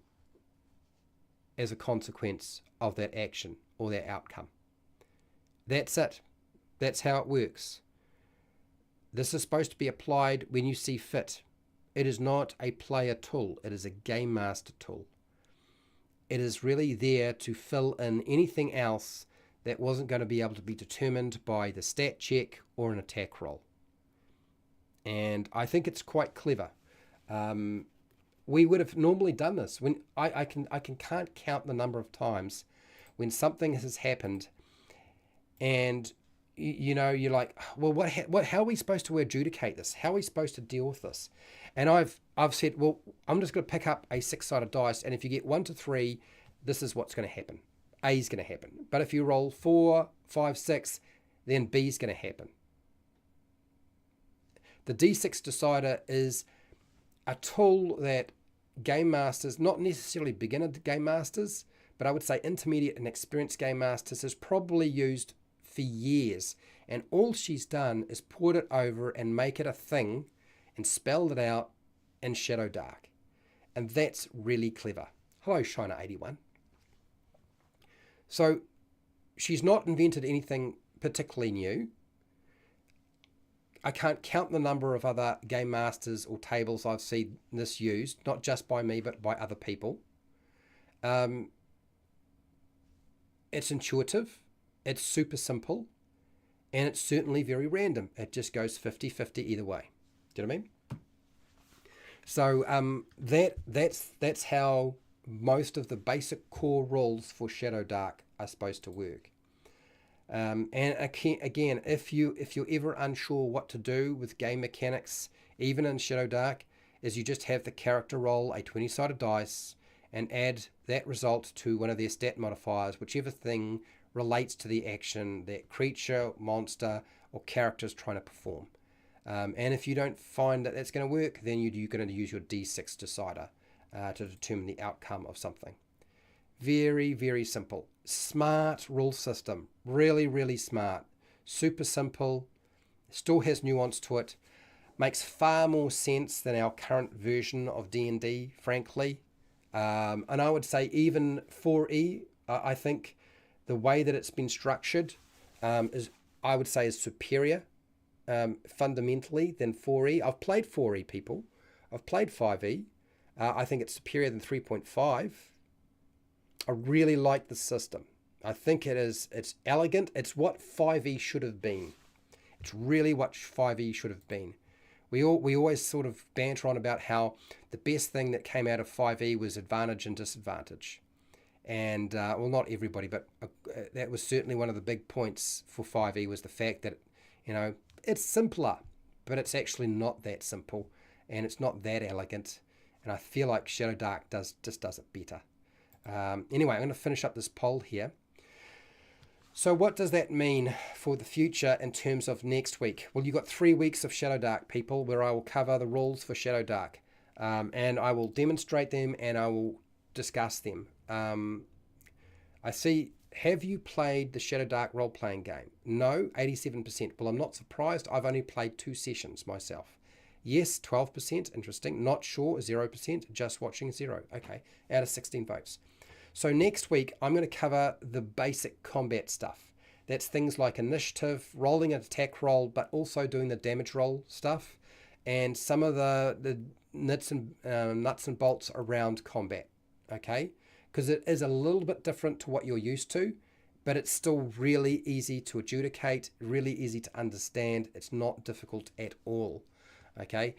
as a consequence of that action or that outcome. That's it. That's how it works. This is supposed to be applied when you see fit. It is not a player tool. It is a game master tool. It is really there to fill in anything else that wasn't going to be able to be determined by the stat check or an attack roll. And I think it's quite clever. We would have normally done this. When I can't count the number of times when something has happened, and you're like, well, how are we supposed to adjudicate this? How are we supposed to deal with this? And I've said, well, I'm just going to pick up a 6-sided dice, and if you get 1 to 3, this is what's going to happen. A is going to happen. But if you roll 4, 5, 6, then B is going to happen. The D6 decider is a tool that game masters, not necessarily beginner game masters, but I would say intermediate and experienced game masters, has probably used for years. And all she's done is poured it over and make it a thing and spelled it out in SHADOWDARK. And that's really clever. Hello, Shiner81. So she's not invented anything particularly new. I can't count the number of other game masters or tables I've seen this used, not just by me, but by other people. It's intuitive, it's super simple, and it's certainly very random. It just goes 50-50 either way. Do you know what I mean? So that's how most of the basic core rules for SHADOWDARK are supposed to work. And again, if you're ever unsure what to do with game mechanics, even in SHADOWDARK, is you just have the character roll a 20-sided dice and add that result to one of their stat modifiers, whichever thing relates to the action that creature, monster, or character is trying to perform. And if you don't find that that's going to work, then you're going to use your D6 decider to determine the outcome of something. Very, very simple. Smart rule system. Really, really smart. Super simple. Still has nuance to it. Makes far more sense than our current version of D&D, frankly. And I would say even 4E, I think the way that it's been structured is superior fundamentally than 4E. I've played 4E, people. I've played 5E. I think it's superior than 3.5. I really like the system. I think it's elegant. It's what 5e should have been. It's really what 5e should have been. We always sort of banter on about how the best thing that came out of 5e was advantage and disadvantage. And, well, not everybody, but that was certainly one of the big points for 5e was the fact that, it's simpler, but it's actually not that simple, and it's not that elegant. And I feel like SHADOWDARK does it better. Anyway, I'm going to finish up this poll here. So what does that mean for the future in terms of next week? Well, you've got 3 weeks of SHADOWDARK, people, where I will cover the rules for SHADOWDARK. And I will demonstrate them and I will discuss them. I see, have you played the SHADOWDARK role-playing game? No, 87%. Well, I'm not surprised. I've only played 2 sessions myself. Yes, 12%, interesting. Not sure, 0%. Just watching, 0. Okay, out of 16 votes. So next week, I'm going to cover the basic combat stuff. That's things like initiative, rolling an attack roll, but also doing the damage roll stuff, and some of the nuts and bolts around combat, okay? Because it is a little bit different to what you're used to, but it's still really easy to adjudicate, really easy to understand. It's not difficult at all, okay?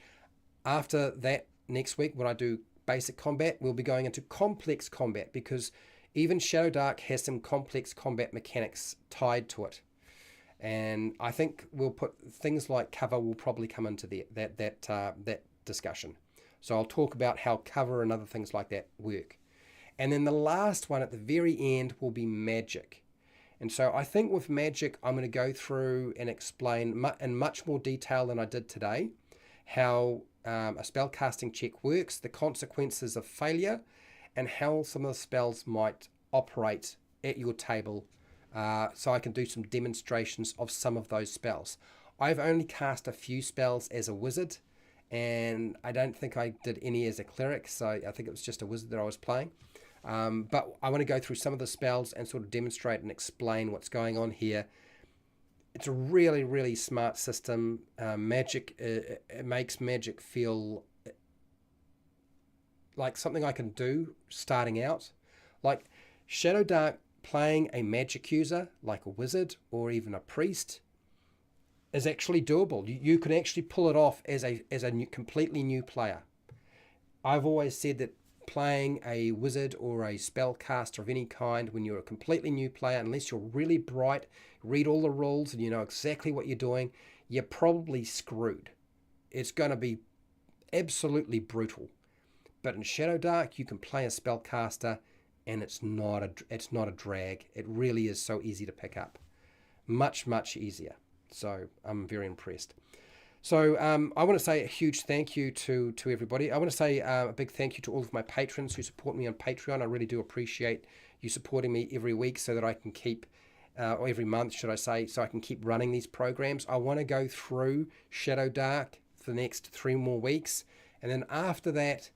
After that, next week, when I do basic combat, we'll be going into complex combat, because even SHADOWDARK has some complex combat mechanics tied to it. And I think we'll put things like cover will probably come into that discussion. So I'll talk about how cover and other things like that work. And then the last one at the very end will be magic. And so I think with magic, I'm going to go through and explain in much more detail than I did today how a spellcasting check works, the consequences of failure, and how some of the spells might operate at your table, so I can do some demonstrations of some of those spells. I've only cast a few spells as a wizard, and I don't think I did any as a cleric, so I think it was just a wizard that I was playing. But I want to go through some of the spells and sort of demonstrate and explain what's going on here. It's a really, really smart system. Magic, it makes magic feel like something I can do starting out. Like SHADOWDARK, playing a magic user, like a wizard or even a priest, is actually doable. You can actually pull it off as a completely new player. I've always said that playing a wizard or a spellcaster of any kind when you're a completely new player, unless you're really bright, read all the rules and you know exactly what you're doing, you're probably screwed. It's going to be absolutely brutal. But in SHADOWDARK, you can play a spellcaster and it's not a drag. It really is so easy to pick up. Much, much easier. So I'm very impressed. So I want to say a huge thank you to everybody. I want to say a big thank you to all of my patrons who support me on Patreon. I really do appreciate you supporting me every week so that I can keep, or every month, should I say, so I can keep running these programs. I want to go through SHADOWDARK for the next 3 more weeks. And then after that,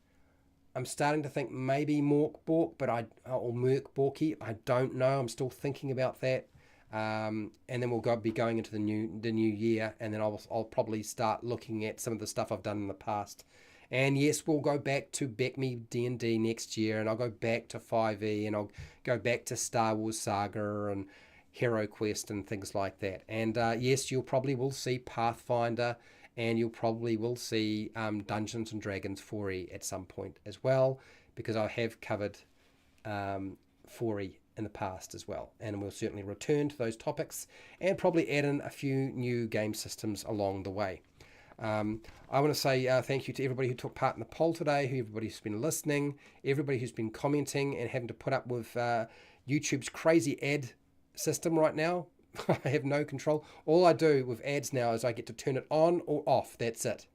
I'm starting to think maybe Morkbork, or Merkborky. I don't know. I'm still thinking about that. And then we'll be going into the new year, and then I'll probably start looking at some of the stuff I've done in the past. And yes, we'll go back to Back Me D&D next year, and I'll go back to 5e, and I'll go back to Star Wars Saga and Hero Quest and things like that. And yes, you'll probably will see Pathfinder, and you'll probably will see Dungeons and Dragons 4e at some point as well, because I have covered 4e in the past as well, and we'll certainly return to those topics and probably add in a few new game systems along the way. I want to say thank you to everybody who took part in the poll today, everybody who's been listening, everybody who's been commenting and having to put up with YouTube's crazy ad system right now. I have no control. All I do with ads now is I get to turn it on or off. That's it.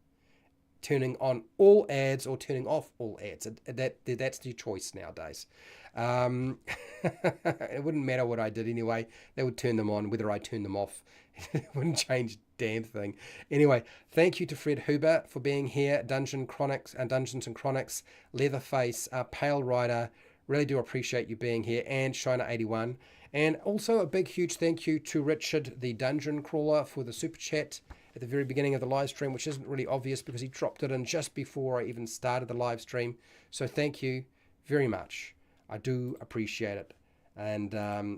Turning on all ads or turning off all ads. That's your choice nowadays. It wouldn't matter what I did anyway. They would turn them on, whether I turn them off. It wouldn't change a damn thing. Anyway, thank you to Fred Huber for being here. Dungeons and Chronics, Leatherface, Pale Rider. Really do appreciate you being here. And Shiner81. And also a big, huge thank you to Richard, the Dungeon Crawler, for the super chat. at the very beginning of the live stream, which isn't really obvious because he dropped it in just before I even started the live stream. So thank you very much. I do appreciate it, and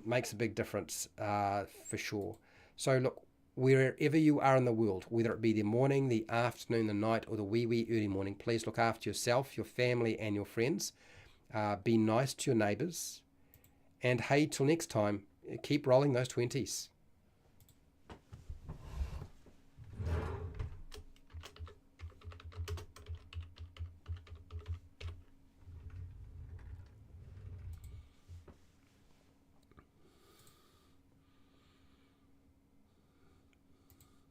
makes a big difference for sure. So look, wherever you are in the world, whether it be the morning, the afternoon, the night, or the wee early morning, please look after yourself, your family, and your friends. Be nice to your neighbours. And hey, till next time, keep rolling those 20s.